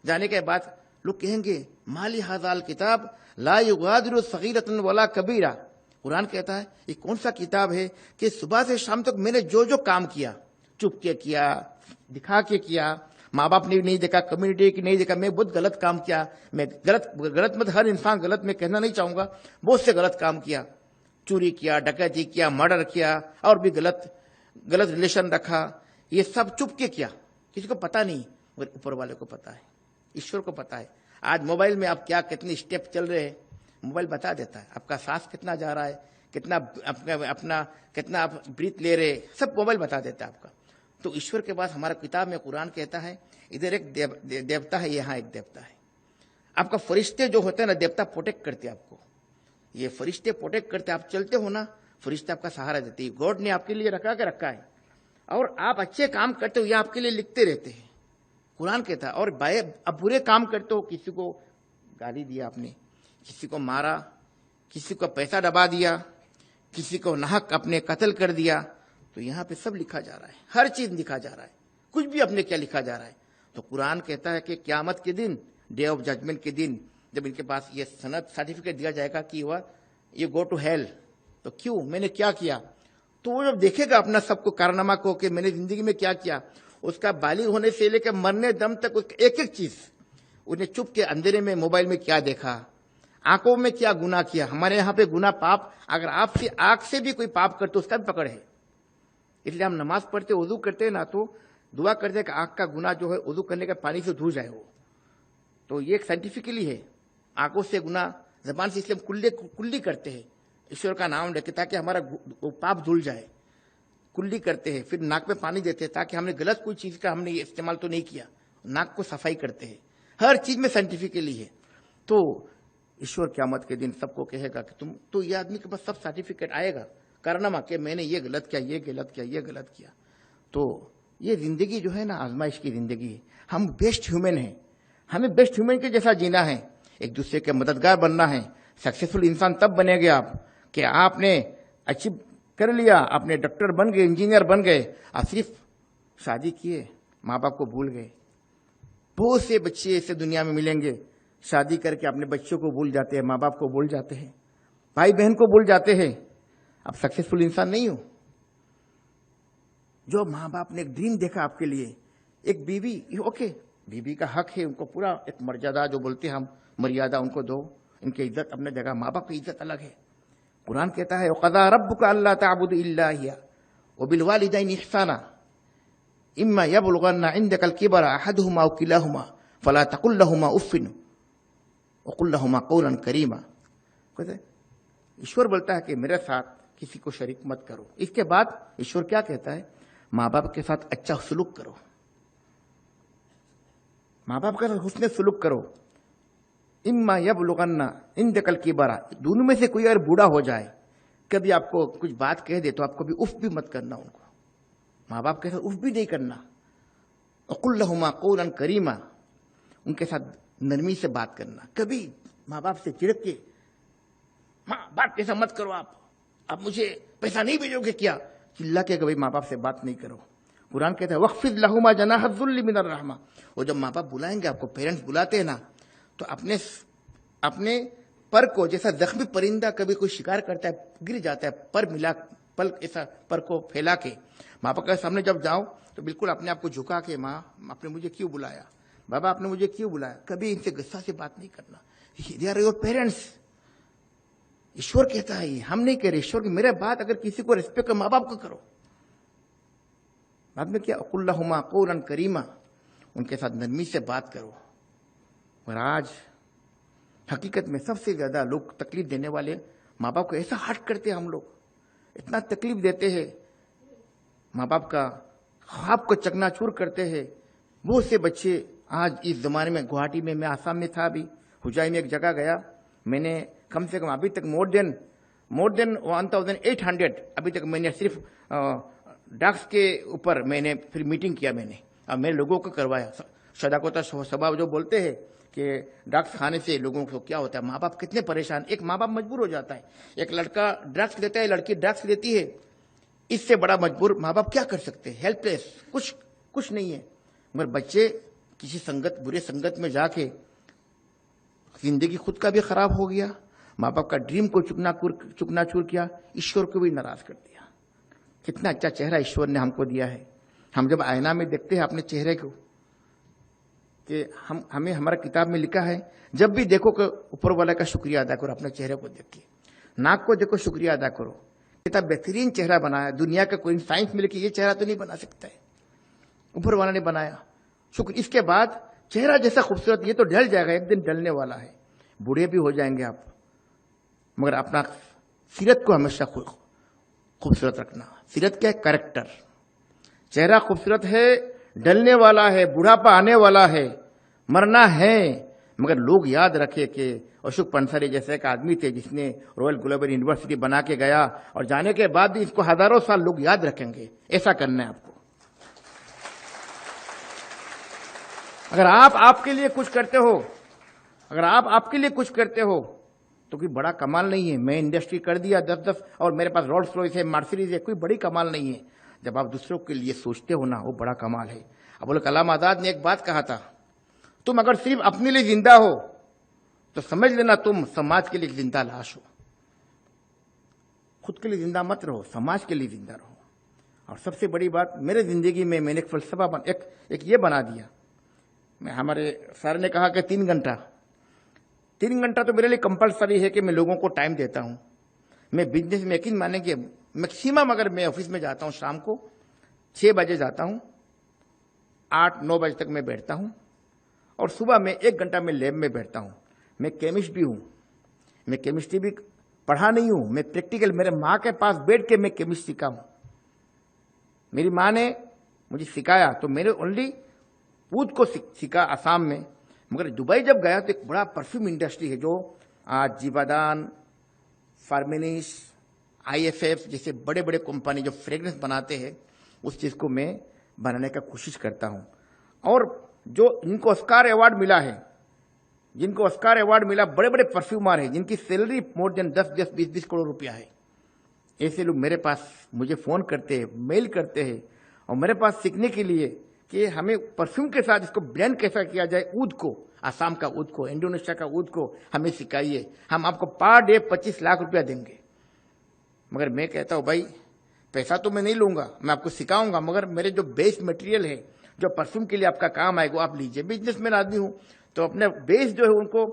जाने के बाद लोग कहेंगे, माली हाज़ल किताब ला युगादिरु सगीरतन वला कबीरा। कुरान कहता है, ये कौन सा किताब है कि सुबह से शाम तक मैंने जो जो काम किया, चुप के किया, दिखा के किया, माँ बाप ने नहीं देखा, कम्युनिटी की नहीं देखा, मैं बहुत गलत काम किया, मैं गलत मत, हर इंसान गलत मैं कहना नहीं चाहूंगा, बहुत से गलत काम किया, चोरी किया, डकैती किया, मर्डर किया, और भी गलत रिलेशन रखा, ये सब चुप के किया, किसी को पता नहीं, मगर ऊपर वाले को पता है, ईश्वर को पता है। आज मोबाइल में आप क्या कितनी स्टेप चल रहे हैं, मोबाइल बता देता है, आपका सांस कितना जा रहा है, कितना अपना कितना आप ब्रीथ ले रहे, सब मोबाइल बता देता है आपका। तो ईश्वर के पास हमारा किताब में कुरान कहता है इधर एक देवता है, यहाँ एक देवता है। आपका फरिश्ते जो होते हैं ना, देवता प्रोटेक्ट करते हैं आपको, ये फरिश्ते प्रोटेक्ट करते हैं। आप चलते हो ना, फरिश्ते आपका सहारा देते हैं। गॉड ने आपके लिए रखा है, और आप अच्छे काम करते हो, ये आपके लिए लिखते रहते हैं, कुरान कहता है। और अब बुरे काम करते हो, किसी को गाली दिया आपने, किसी को मारा, किसी को पैसा दबा दिया, किसी को नाहक अपने कत्ल कर दिया, तो यहाँ पे सब लिखा जा रहा है, हर चीज लिखा जा रहा है, कुछ भी अपने क्या लिखा जा रहा है। तो कुरान कहता है कि क़यामत के दिन, डे ऑफ जजमेंट के दिन, जब इनके पास ये सनद सर्टिफिकेट दिया जाएगा कि वह ये गो टू हेल, तो क्यों, मैंने क्या किया, तो वो जब देखेगा अपना सबको कारनामा को कि मैंने जिंदगी में क्या किया, उसका बालिग होने से लेकर मरने दम तक उसका एक एक चीज, उसने चुप के अंधेरे में मोबाइल में क्या देखा, आंखों में क्या गुनाह किया। हमारे यहाँ पे गुनाह पाप, अगर आपसे आंख से भी कोई पाप करते उसका भी पकड़ है। इसलिए हम नमाज पढ़ते, वुजू करते ना, तो दुआ करते हैं कि आंख का गुनाह जो है वुजू करने के पानी से धुल जाए वो। तो ये एक साइंटिफिकली है, आंखों से गुनाह, जबान से इसलिए कुल्ली करते हैं, ईश्वर का नाम लेके, ताकि हमारा पाप धुल जाए, कुल्ली करते हैं। फिर नाक में पानी देते हैं ताकि हमने गलत कोई चीज का हमने इस्तेमाल तो नहीं किया, नाक को सफाई करते हैं। हर चीज में साइंटिफिकली है। तो ईश्वर क़यामत के दिन सबको कहेगा कि तुम, तो ये आदमी के पास सब सर्टिफिकेट आएगा, कारनामा कि मैंने ये गलत किया, ये गलत किया, ये गलत किया। तो ये जिंदगी जो है ना, आजमाइश की जिंदगी है। हम बेस्ट ह्यूमन हैं, हमें बेस्ट ह्यूमन के जैसा जीना है, एक दूसरे के मददगार बनना है। सक्सेसफुल इंसान तब बनेंगे आप कि आपने अचीव कर लिया, आपने डॉक्टर बन गए, इंजीनियर बन गए, आप सिर्फ शादी किए, माँ बाप को भूल गए। बहुत से बच्चे ऐसे दुनिया में मिलेंगे, शादी करके अपने बच्चों को भूल जाते हैं, माँ बाप को भूल जाते हैं, भाई बहन को भूल जाते हैं। आप सक्सेसफुल इंसान नहीं हो। जो माँ बाप ने एक ड्रीम देखा आपके लिए, एक बीवी, ओके, बीवी का हक है, उनको पूरा एक मर्यादा जो बोलते हैं हम, मर्यादा उनको दो, इनकी इज्जत अपने जगह, माँ बाप की इज्जत अलग है। कुरान कहता है वक़ज़ा रब्बुका अल्ला तअबुदू इल्ला हिया व बिल वालिदैनि इहसाना इम्मा यबलुगन्ना इंदकल किबरा अहदुहुमा औ किलाहुमा फला तकुल लहुमा उफ़्फ़िन व कुल लहुमा क़ौलन करीमा। कहते ईश्वर बोलता है कि मेरे साथ किसी को शरीक मत करो। इसके बाद ईश्वर क्या कहता है, माँ बाप के साथ अच्छा सलूक करो, माँ बाप के साथ हुस्न सलूक करो। इम्मा यबलुगन्ना इंदकल किबरा, दोनों में से कोई अगर बूढ़ा हो जाए, कभी आपको कुछ बात कह दे तो आपको भी उफ भी मत करना, उनको माँ बाप के साथ उफ भी नहीं करना। वक़ुल लहुमा क़ौलन करीमा, उनके साथ नरमी से बात करना। कभी माँ बाप से चिढ़ के, माँ बात कैसा मत करो, आप मुझे पैसा नहीं भेजोगे क्या, चिल्ला के कभी माँ बाप से बात नहीं करो। कुरान कहता है वख़्फ़िज़ लहुमा जनाह ज़ुल्लि मिनर रहमा। वो जब माँ बाप बुलाएंगे आपको, पेरेंट्स बुलाते हैं ना, तो अपने पर को, जैसा जख्मी परिंदा कभी कोई शिकार करता है, गिर जाता है, पर मिला, पल ऐसा पर को फैला के माँ बाप के सामने जब जाओ तो बिल्कुल अपने आप को झुका के, माँ आपने मुझे क्यों बुलाया, बाबा आपने मुझे क्यों बुलाया, कभी इनसे गुस्सा से बात नहीं करना। They are your parents. ईश्वर कहता है, हम नहीं कह रहे, ईश्वर की मेरे बात अगर किसी को रिस्पेक्ट करो, माँ बाप को करो। बाद में क्या, वक़ुल लहुमा क़ौलन करीमा, उनके साथ नरमी से बात करो। और आज हकीकत में सबसे ज्यादा लोग तकलीफ देने वाले माँ बाप को ऐसा हर्ट करते हैं, हम लोग इतना तकलीफ देते हैं, माँ बाप का ख्वाब को चकनाचूर करते हैं। बहुत से बच्चे आज इस जमाने में, गुवाहाटी में, मैं आसाम में था, अभी हुजाई में एक जगह गया, मैंने कम से कम अभी तक मोर देन 1800 अभी तक मैंने सिर्फ ड्रग्स के ऊपर मैंने फिर मीटिंग किया मैंने, अब मैं लोगों को करवाया। सदाकोता स्वभाव जो बोलते हैं कि ड्रग्स खाने से लोगों को क्या होता है, माँ बाप कितने परेशान, एक माँ बाप मजबूर हो जाता है, एक लड़का ड्रग्स लेता है, लड़की ड्रग्स लेती है, इससे बड़ा मजबूर माँ बाप क्या कर सकते हैं, हेल्पलेस, कुछ नहीं है। मगर बच्चे किसी संगत, बुरे संगत में जाके जिंदगी खुद का भी खराब हो गया, माँ बाप का ड्रीम को चुकनाचूर किया, ईश्वर को भी नाराज कर दिया। कितना अच्छा चेहरा ईश्वर ने हमको दिया है। हम जब आईना में देखते हैं अपने चेहरे को, कि हमें हमारा किताब में लिखा है, जब भी देखो कि ऊपर वाला का शुक्रिया अदा करो, अपने चेहरे को देख के, नाक को देखो शुक्रिया अदा करो, कितना बेहतरीन चेहरा बनाया, दुनिया का कोई साइंस में लिखी ये चेहरा तो नहीं बना सकता है, ऊपर वाला ने बनाया, शुक्र। इसके बाद चेहरा जैसा खूबसूरत, ये तो ढल जाएगा, एक दिन ढलने वाला है, बूढ़े भी हो जाएंगे आप, मगर अपना सीरत को हमेशा खूबसूरत रखना। सीरत क्या है, कैरेक्टर, चेहरा खूबसूरत है, ढलने वाला है, बुढ़ापा आने वाला है, मरना है, मगर लोग याद रखे कि अशोक पंसारी जैसे एक आदमी थे जिसने रॉयल ग्लोबल यूनिवर्सिटी बना के गया और जाने के बाद भी इसको हजारों साल लोग याद रखेंगे। ऐसा करना है आपको। अगर आप आपके लिए कुछ करते हो, अगर आप आपके लिए कुछ करते हो तो कोई बड़ा कमाल नहीं है। मैं इंडस्ट्री कर दिया 10-10 और मेरे पास रोल्स रॉयस है, मर्सिडीज है, कोई बड़ी कमाल नहीं है। जब आप दूसरों के लिए सोचते हो ना, वो बड़ा कमाल है। अबुल कलाम आजाद ने एक बात कहा था, तुम अगर सिर्फ अपने लिए जिंदा हो तो समझ लेना तुम समाज के लिए जिंदा लाश हो। खुद के लिए जिंदा मत रहो, समाज के लिए जिंदा रहो। और सबसे बड़ी बात मेरे जिंदगी में मैंने एक फलसफा एक ये बना दिया। मैं, हमारे सर ने कहा कि 3 घंटा तो मेरे लिए कंपलसरी है कि मैं लोगों को टाइम देता हूं। मैं बिजनेस में यकीन मानेंगे, मैक्सिमम अगर मैं ऑफिस में जाता हूं शाम को 6 बजे जाता हूं, 8-9 बजे तक मैं बैठता हूं और सुबह में 1 घंटा मैं लैब में बैठता हूं। मैं केमिस्ट भी हूं, मैं केमिस्ट्री भी पढ़ा नहीं हूं, मैं प्रैक्टिकल, मेरे माँ के पास बैठ के मैं केमिस्ट सीखा हूं। मेरी माँ ने मुझे सिखाया तो मैंने ओनली ऊद को सीखा आसाम में। मगर दुबई जब गया तो एक बड़ा परफ्यूम इंडस्ट्री है जो आज जीवादान, फार्मिनिस, IFF जैसे बड़े बड़े कंपनी जो फ्रेग्रेंस बनाते हैं, उस चीज को मैं बनाने का कोशिश करता हूं। और जो जिनको ऑस्कार अवार्ड मिला है, जिनको ऑस्कार अवार्ड मिला, बड़े बड़े परफ्यूमर हैं जिनकी सैलरी मोर देन 10-20 करोड़ रुपया है। ऐसे लोग मेरे पास मुझे फोन करते हैं, मेल करते हैं और मेरे पास सीखने के लिए कि हमें परफ्यूम के साथ इसको ब्लेंड कैसा किया जाए, ऊद को, आसाम का ऊद को, इंडोनेशिया का ऊद को हमें सिखाइए, हम आपको पर डे 25 लाख रुपया देंगे। मगर मैं कहता हूं भाई, पैसा तो मैं नहीं लूंगा, मैं आपको सिखाऊंगा, मगर मेरे जो बेस मटेरियल है, जो परफ्यूम के लिए आपका काम आएगा, आप लीजिए। बिजनेसमैन आदमी हूं तो अपने बेस जो है उनको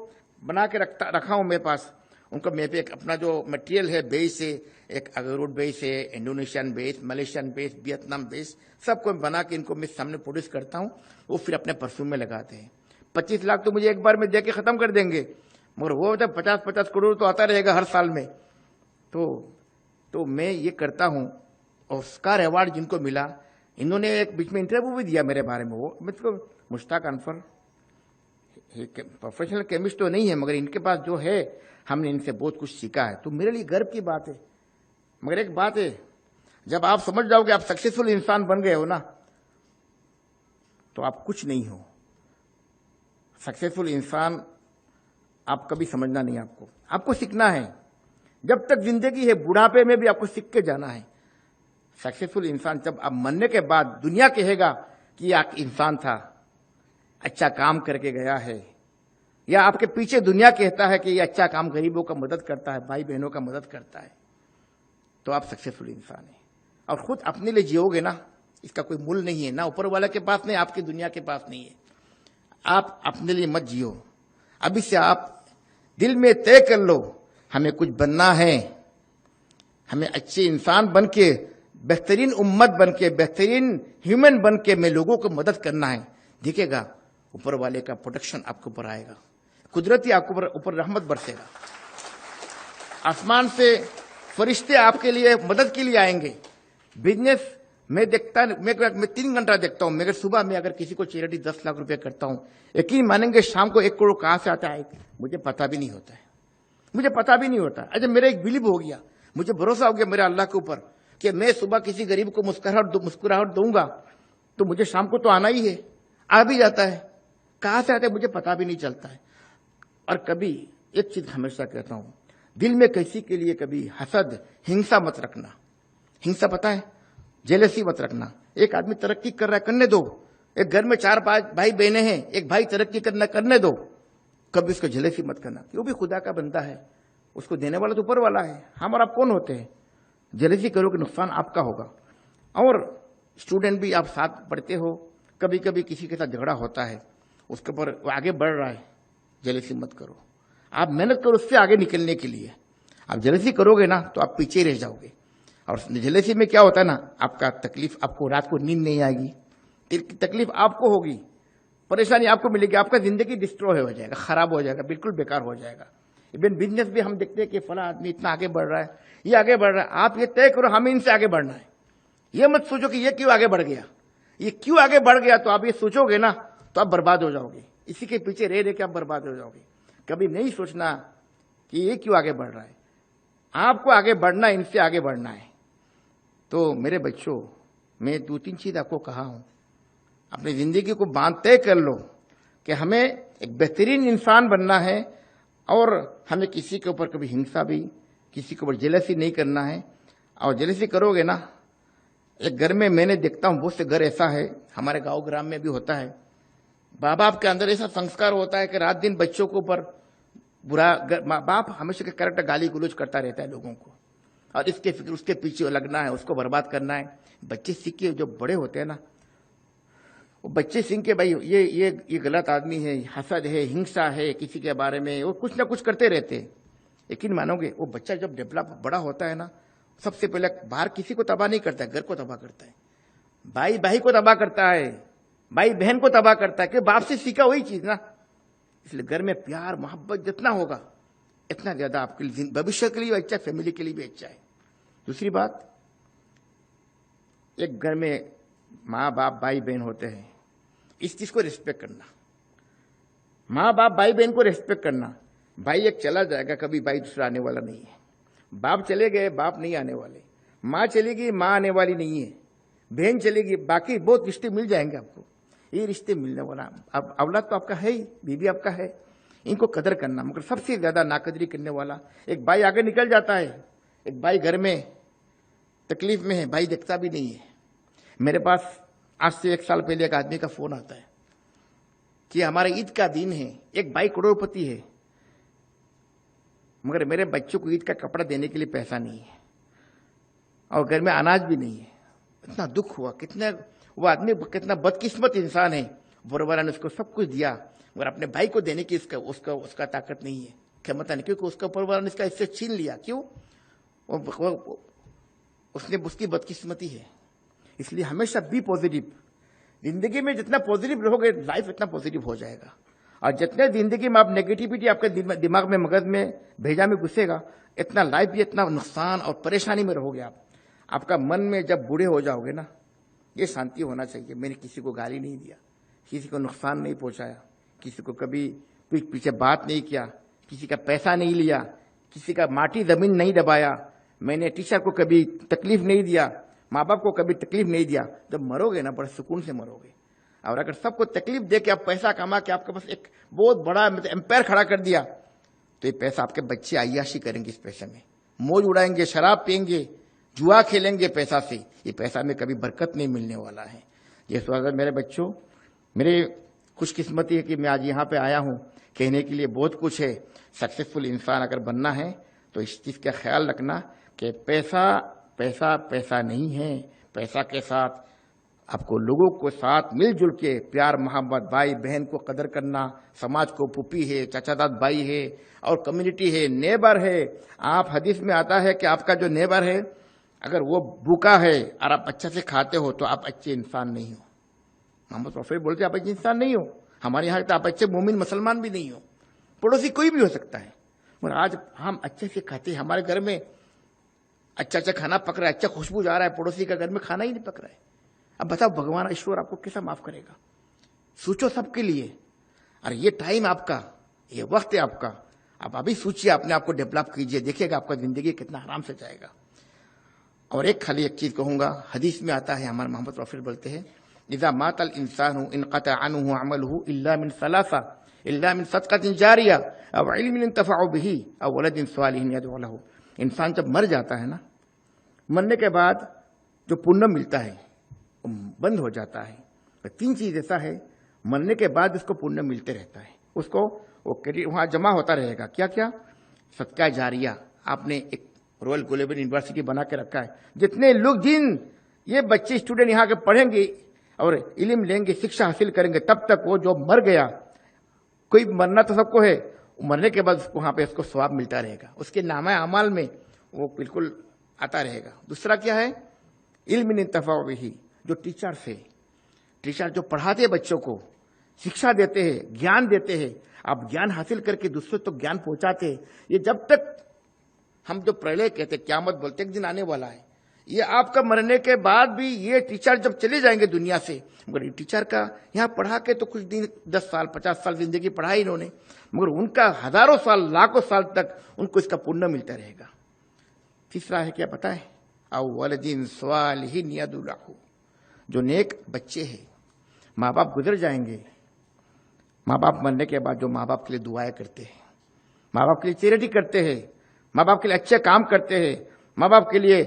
बना के रखा हूं मेरे पास। उनको मेरे पे अपना जो मटेरियल है, बेस है, एक अगरूड बेस है, Indonesian base, Malaysian base, Vietnam base, सबको बना के इनको मैं सामने प्रोड्यूस करता हूं। वो फिर अपने परफ्यूम में लगाते हैं। 25 लाख तो मुझे एक बार में देके खत्म कर देंगे, मगर वो जब 50-50 करोड़ तो आता रहेगा हर साल में। तो मैं ये करता हूं। ऑस्कार अवार्ड जिनको मिला, इन्होंने एक बीच में इंटरव्यू भी दिया मेरे बारे में। वो मुझको मुश्ताक अनवर, प्रोफेशनल केमिस्ट तो नहीं है, मगर इनके पास जो है, हमने इनसे बहुत कुछ सीखा है। तो मेरे लिए गर्व की बात है। मगर एक बात है, जब आप समझ जाओगे आप सक्सेसफुल इंसान बन गए हो ना, तो आप कुछ नहीं हो। सक्सेसफुल इंसान आप कभी समझना नहीं, आपको सीखना है। जब तक जिंदगी है, बुढ़ापे में भी आपको सीख के जाना है। सक्सेसफुल इंसान जब आप मरने के बाद दुनिया कहेगा कि यह इंसान था, अच्छा काम करके गया है, या आपके पीछे दुनिया कहता है कि यह अच्छा काम गरीबों का मदद करता है, भाई बहनों का मदद करता है, तो आप सक्सेसफुल इंसान है। और खुद अपने लिए जियोगे ना, इसका कोई मूल्य नहीं है, ना ऊपर वाले के पास नहीं, आपकी दुनिया के पास नहीं है। आप अपने लिए मत जियो। अभी से आप दिल में तय कर लो, हमें कुछ बनना है, हमें अच्छे इंसान बन के, बेहतरीन उम्मत बन के, बेहतरीन ह्यूमन बन के मैं लोगों को मदद करना है। दिखेगा ऊपर वाले का प्रोटेक्शन आपके ऊपर आएगा, कुदरती आपके ऊपर रहमत बरसेगा, आसमान से फरिश्ते आपके लिए मदद के लिए आएंगे। बिजनेस मैं 3 घंटा देखता हूं, मगर सुबह में अगर किसी को चैरिटी 10 लाख रुपए करता हूं, यकीन मानेंगे शाम को 1 करोड़ कहां से आता है मुझे पता भी नहीं होता है, मुझे पता भी नहीं होता। अच्छा, मेरा एक बिलीव हो गया, मुझे भरोसा हो गया मेरे अल्लाह के ऊपर कि मैं सुबह किसी गरीब को मुस्कुराहट दूंगा तो मुझे शाम को तो आना ही है, आ भी जाता है। कहां से आता है मुझे पता भी नहीं चलता है। और कभी एक चीज हमेशा कहता हूं, दिल में किसी के लिए कभी हसद, हिंसा मत रखना। हिंसा पता है, जेलसी मत रखना। एक आदमी तरक्की कर रहा है, करने दो। एक घर में 4-5 भाई बहनें हैं, एक भाई तरक्की करने दो, कभी उसको जेलसी मत करना। वो भी खुदा का बंदा है, उसको देने वाला तो ऊपर वाला है, हम और आप कौन होते हैं। जेलसी करोगे नुकसान आपका होगा। और स्टूडेंट भी आप साथ पढ़ते हो, कभी कभी किसी के साथ झगड़ा होता है, उसके ऊपर वो आगे बढ़ रहा है, जेलसी मत करो। आप मेहनत करो उससे आगे निकलने के लिए। आप जेलसी करोगे ना तो आप पीछे रह जाओगे। और जेलसी में क्या होता है ना, आपका तकलीफ, आपको रात को नींद नहीं आएगी, तकलीफ आपको होगी, परेशानी आपको मिलेगी, आपका जिंदगी डिस्ट्रॉय हो जाएगा, खराब हो जाएगा, बिल्कुल बेकार हो जाएगा। इवन बिजनेस भी हम देखते हैं कि फला आदमी इतना आगे बढ़ रहा है, ये आगे बढ़ रहा है, आप ये तय करो हमें इनसे आगे बढ़ना है। ये मत सोचो कि ये क्यों आगे बढ़ गया, ये क्यों आगे बढ़ गया। तो आप ये सोचोगे ना तो आप बर्बाद हो जाओगे, इसी के पीछे रह रह के आप बर्बाद हो जाओगे। कभी नहीं सोचना कि ये क्यों आगे बढ़ रहा है। आपको आगे बढ़ना है, इनसे आगे बढ़ना है। तो मेरे बच्चों, मैं 2-3 चीज आपको कहा हूं, अपनी जिंदगी को बांध तय कर लो कि हमें एक बेहतरीन इंसान बनना है और हमें किसी के ऊपर कभी हिंसा भी, किसी के ऊपर जेलसी नहीं करना है। और जेलसी करोगे ना, एक घर में मैंने देखता हूं बहुत से घर ऐसा है, हमारे गांव ग्राम में भी होता है, माँ बाप के अंदर ऐसा संस्कार होता है कि रात दिन बच्चों के ऊपर बुरा, बाप हमेशा के करेक्ट गाली गुलोज करता रहता है लोगों को, और इसके फिक्र उसके पीछे लगना है, उसको बर्बाद करना है। बच्चे सीख के जो बड़े होते हैं ना, वो बच्चे सीख के भाई ये गलत आदमी है, हसद है, हिंसा है, किसी के बारे में वो कुछ ना कुछ करते रहते हैं। लेकिन मानोगे, वो बच्चा जब डेवलप बड़ा होता है ना, सबसे पहले बाहर किसी को तबाह नहीं करता है, घर को तबाह करता है, भाई भाई को तबाह करता है, भाई बहन को तबाह करता है, कि बाप से सीखा वही चीज ना। इसलिए घर में प्यार मोहब्बत जितना होगा इतना ज्यादा आपके लिए भविष्य के लिए अच्छा है, फैमिली के लिए भी अच्छा है। दूसरी बात, एक घर में माँ बाप भाई बहन होते हैं, इस चीज को रिस्पेक्ट करना, माँ बाप भाई बहन को रिस्पेक्ट करना। भाई एक चला जाएगा, कभी भाई दूसरा आने वाला नहीं है। बाप चले गए, बाप नहीं आने वाले, माँ चलेगी, माँ आने वाली नहीं है, बहन चलेगी, बाकी बहुत रिश्ते मिल जाएंगे आपको। ये रिश्ते मिलने वाला, अब औलाद तो आपका है ही, बीवी आपका है, इनको कदर करना। मगर सबसे ज्यादा नाकदरी करने वाला, एक भाई आगे निकल जाता है, एक भाई घर में तकलीफ में है, भाई देखता भी नहीं है। मेरे पास आज से 1 साल पहले एक आदमी का फोन आता है कि हमारे ईद का दिन है, एक भाई करोड़पति है, मगर मेरे बच्चों को ईद का कपड़ा देने के लिए पैसा नहीं है और घर में अनाज भी नहीं है। इतना दुख हुआ, कितना वो आदमी कितना बदकिस्मत इंसान है। बरबरा ने उसको सब कुछ दिया, मगर अपने भाई को देने की उसका ताकत नहीं है, क्षमता नहीं, क्योंकि उसका बरबरा ने इसका इससे छीन लिया। क्यों? उसने उसकी बदकिस्मती है। इसलिए हमेशा बी पॉजिटिव। जिंदगी में जितना पॉजिटिव रहोगे, लाइफ इतना पॉजिटिव हो जाएगा। और जितने जिंदगी में आप नेगेटिविटी आपके दिमाग में, मगज में, भेजा में घुसेगा, इतना लाइफ भी इतना नुकसान और परेशानी में रहोगे आप। आपका मन में जब बूढ़े हो जाओगे ना, ये शांति होना चाहिए, मैंने किसी को गाली नहीं दिया, किसी को नुकसान नहीं पहुंचाया, किसी को कभी पीठ पीछे बात नहीं किया, किसी का पैसा नहीं लिया, किसी का माटी जमीन नहीं दबाया, मैंने टीचर को कभी तकलीफ नहीं दिया, माँ बाप को कभी तकलीफ नहीं दिया। जब मरोगे ना, बड़े सुकून से मरोगे। और अगर सबको तकलीफ दे के आप पैसा कमा के आपके पास एक बहुत बड़ा एम्पायर खड़ा कर दिया, तो ये पैसा आपके बच्चे अय्याशी करेंगे, इस पैसे में मौज उड़ाएंगे, शराब पियेंगे, जुआ खेलेंगे पैसा से। ये पैसा में कभी बरकत नहीं मिलने वाला है। ये तो अगर मेरे बच्चों, मेरे खुशकिस्मती है कि मैं आज यहाँ पे आया हूँ, कहने के लिए बहुत कुछ है। सक्सेसफुल इंसान अगर बनना है तो इस चीज का ख्याल रखना कि पैसा पैसा पैसा नहीं है। पैसा के साथ आपको लोगों को साथ मिलजुल के प्यार मोहब्बत, भाई बहन को कदर करना, समाज को पुपी है, चाचादाद भाई है, और कम्युनिटी है, नेबर है। आप हदीस में आता है कि आपका जो नेबर है, अगर वो भूखा है और आप अच्छा से खाते हो तो आप अच्छे इंसान नहीं हो। मोहम्मद प्रॉफिट बोलते आप अच्छे इंसान नहीं हो। हमारे यहाँ तो आप अच्छे मोमिन मुसलमान भी नहीं हो। पड़ोसी कोई भी हो सकता है, मगर आज हम अच्छे से खाते हैं, हमारे घर में अच्छा खाना पक रहा है, अच्छा खुशबू जा रहा है, पड़ोसी का घर में खाना ही नहीं पक रहा है। अब बताओ भगवान ईश्वर आपको कैसा माफ करेगा? सोचो सबके लिए। और ये टाइम आपका, ये वक्त है आपका, आप अभी सोचिए, अपने आप को डेवलप कीजिए, देखिएगा आपका जिंदगी कितना आराम से जाएगा। और एक खाली एक चीज कहूंगा, हदीस में आता है, हमारे मोहम्मद प्रॉफिट बोलते हैं, इज़ा मातल इंसानु इनक़ता अन्हु अमलुहु इल्ला मिन सलासा, इल्ला मिन सदक़तिन जारिया अव इल्मिन इंतफ़अ बिही अव वलदिन सालिहिन यदअू लहू। इंसान जब मर जाता है ना, मरने के बाद जो पुण्य मिलता है बंद हो जाता है। तो 3 चीज ऐसा है, मरने के बाद उसको पुण्य मिलते रहता है, उसको वो वहां जमा होता रहेगा। क्या क्या? सदका जारिया। आपने एक रॉयल ग्लोबल यूनिवर्सिटी बना के रखा है, जितने लोग, जिन ये बच्चे स्टूडेंट यहाँ के पढ़ेंगे और इल्म लेंगे, शिक्षा हासिल करेंगे, तब तक वो जो मर गया, कोई मरना तो सबको है, मरने के बाद उसको वहां पे उसको स्वाब मिलता रहेगा, उसके नामा अमाल में वो बिल्कुल आता रहेगा। दूसरा क्या है? इल्म इंतफ़अ बिही। जो टीचर्स है, टीचर जो पढ़ाते हैं बच्चों को, शिक्षा देते हैं, ज्ञान देते हैं, आप ज्ञान हासिल करके दूसरों तक ज्ञान पहुंचाते हैं। ये जब तक हम जो प्रलय कहते, क़यामत बोलते, एक दिन आने वाला है, ये आपका मरने के बाद भी ये टीचर जब चले जाएंगे दुनिया से, मगर ये टीचर का यहाँ पढ़ा के तो कुछ दिन 10 साल 50 साल जिंदगी पढ़ाई इन्होंने, मगर उनका हजारों साल लाखों साल तक उनको इसका पुण्य मिलता रहेगा। तीसरा है क्या पता है, अव्वलदीन स्वालिहीन यदुलहु, जो नेक बच्चे हैं, माँ बाप गुजर जाएंगे, माँ बाप मरने के बाद जो माँ बाप के लिए दुआएं करते हैं, माँ बाप के लिए चैरिटी करते हैं, माँ बाप के लिए अच्छे काम करते हैं, माँ बाप के लिए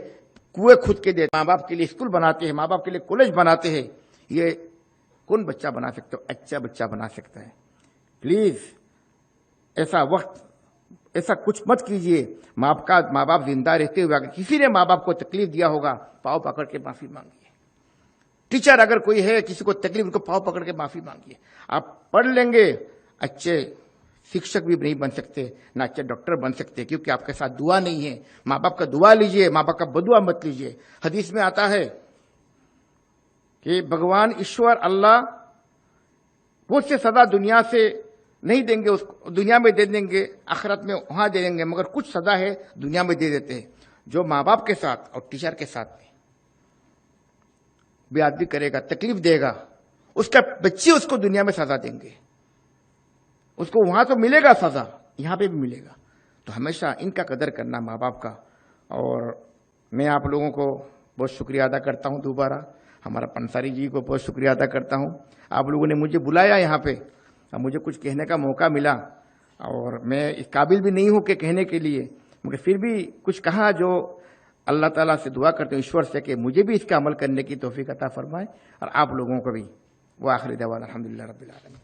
कुएं खुद के देते, माँ बाप के लिए स्कूल बनाते हैं, माँ बाप के लिए कॉलेज बनाते हैं, ये कौन बच्चा बना सकता है? अच्छा बच्चा बना सकता है। प्लीज ऐसा वक्त, ऐसा कुछ मत कीजिए। माँ बाप जिंदा रहते हुए अगर किसी ने माँ बाप को तकलीफ दिया होगा, पाँव पकड़ के माफी मांगिए। टीचर अगर कोई है किसी को तकलीफ, उनको पाँव पकड़ के माफी मांगिए। आप पढ़ लेंगे, अच्छे शिक्षक भी नहीं बन सकते, ना अच्छे डॉक्टर बन सकते, क्योंकि आपके साथ दुआ नहीं है। माँ बाप का दुआ लीजिए, माँ बाप का बदुआ मत लीजिए। हदीस में आता है कि भगवान ईश्वर अल्लाह वो से सदा दुनिया से नहीं देंगे, उसको दुनिया में दे देंगे, आखिरत में वहां दे देंगे, मगर कुछ सदा है दुनिया में दे देते हैं। जो माँ बाप के साथ और टीचर के साथ में बेअदबी करेगा, तकलीफ देगा, उसका बच्चे उसको दुनिया में सजा देंगे, उसको वहां तो मिलेगा सजा, यहां पे भी मिलेगा। तो हमेशा इनका कदर करना माँ बाप का। और मैं आप लोगों को बहुत शुक्रिया अदा करता हूं, दोबारा हमारा पंसारी जी को बहुत शुक्रिया अदा करता हूं। आप लोगों ने मुझे बुलाया यहाँ पे, मुझे कुछ कहने का मौका मिला, और मैं इस काबिल भी नहीं हूं कि कहने के लिए, मगर फिर भी कुछ कहा जो अल्लाह ताला से दुआ करते हैं ईश्वर से कि मुझे भी इसका अमल करने की तौफीक अता फरमाए, और आप लोगों को भी। वो आखिरी दवान अल्हम्दुलिल्लाह रब्बिल आलमीन।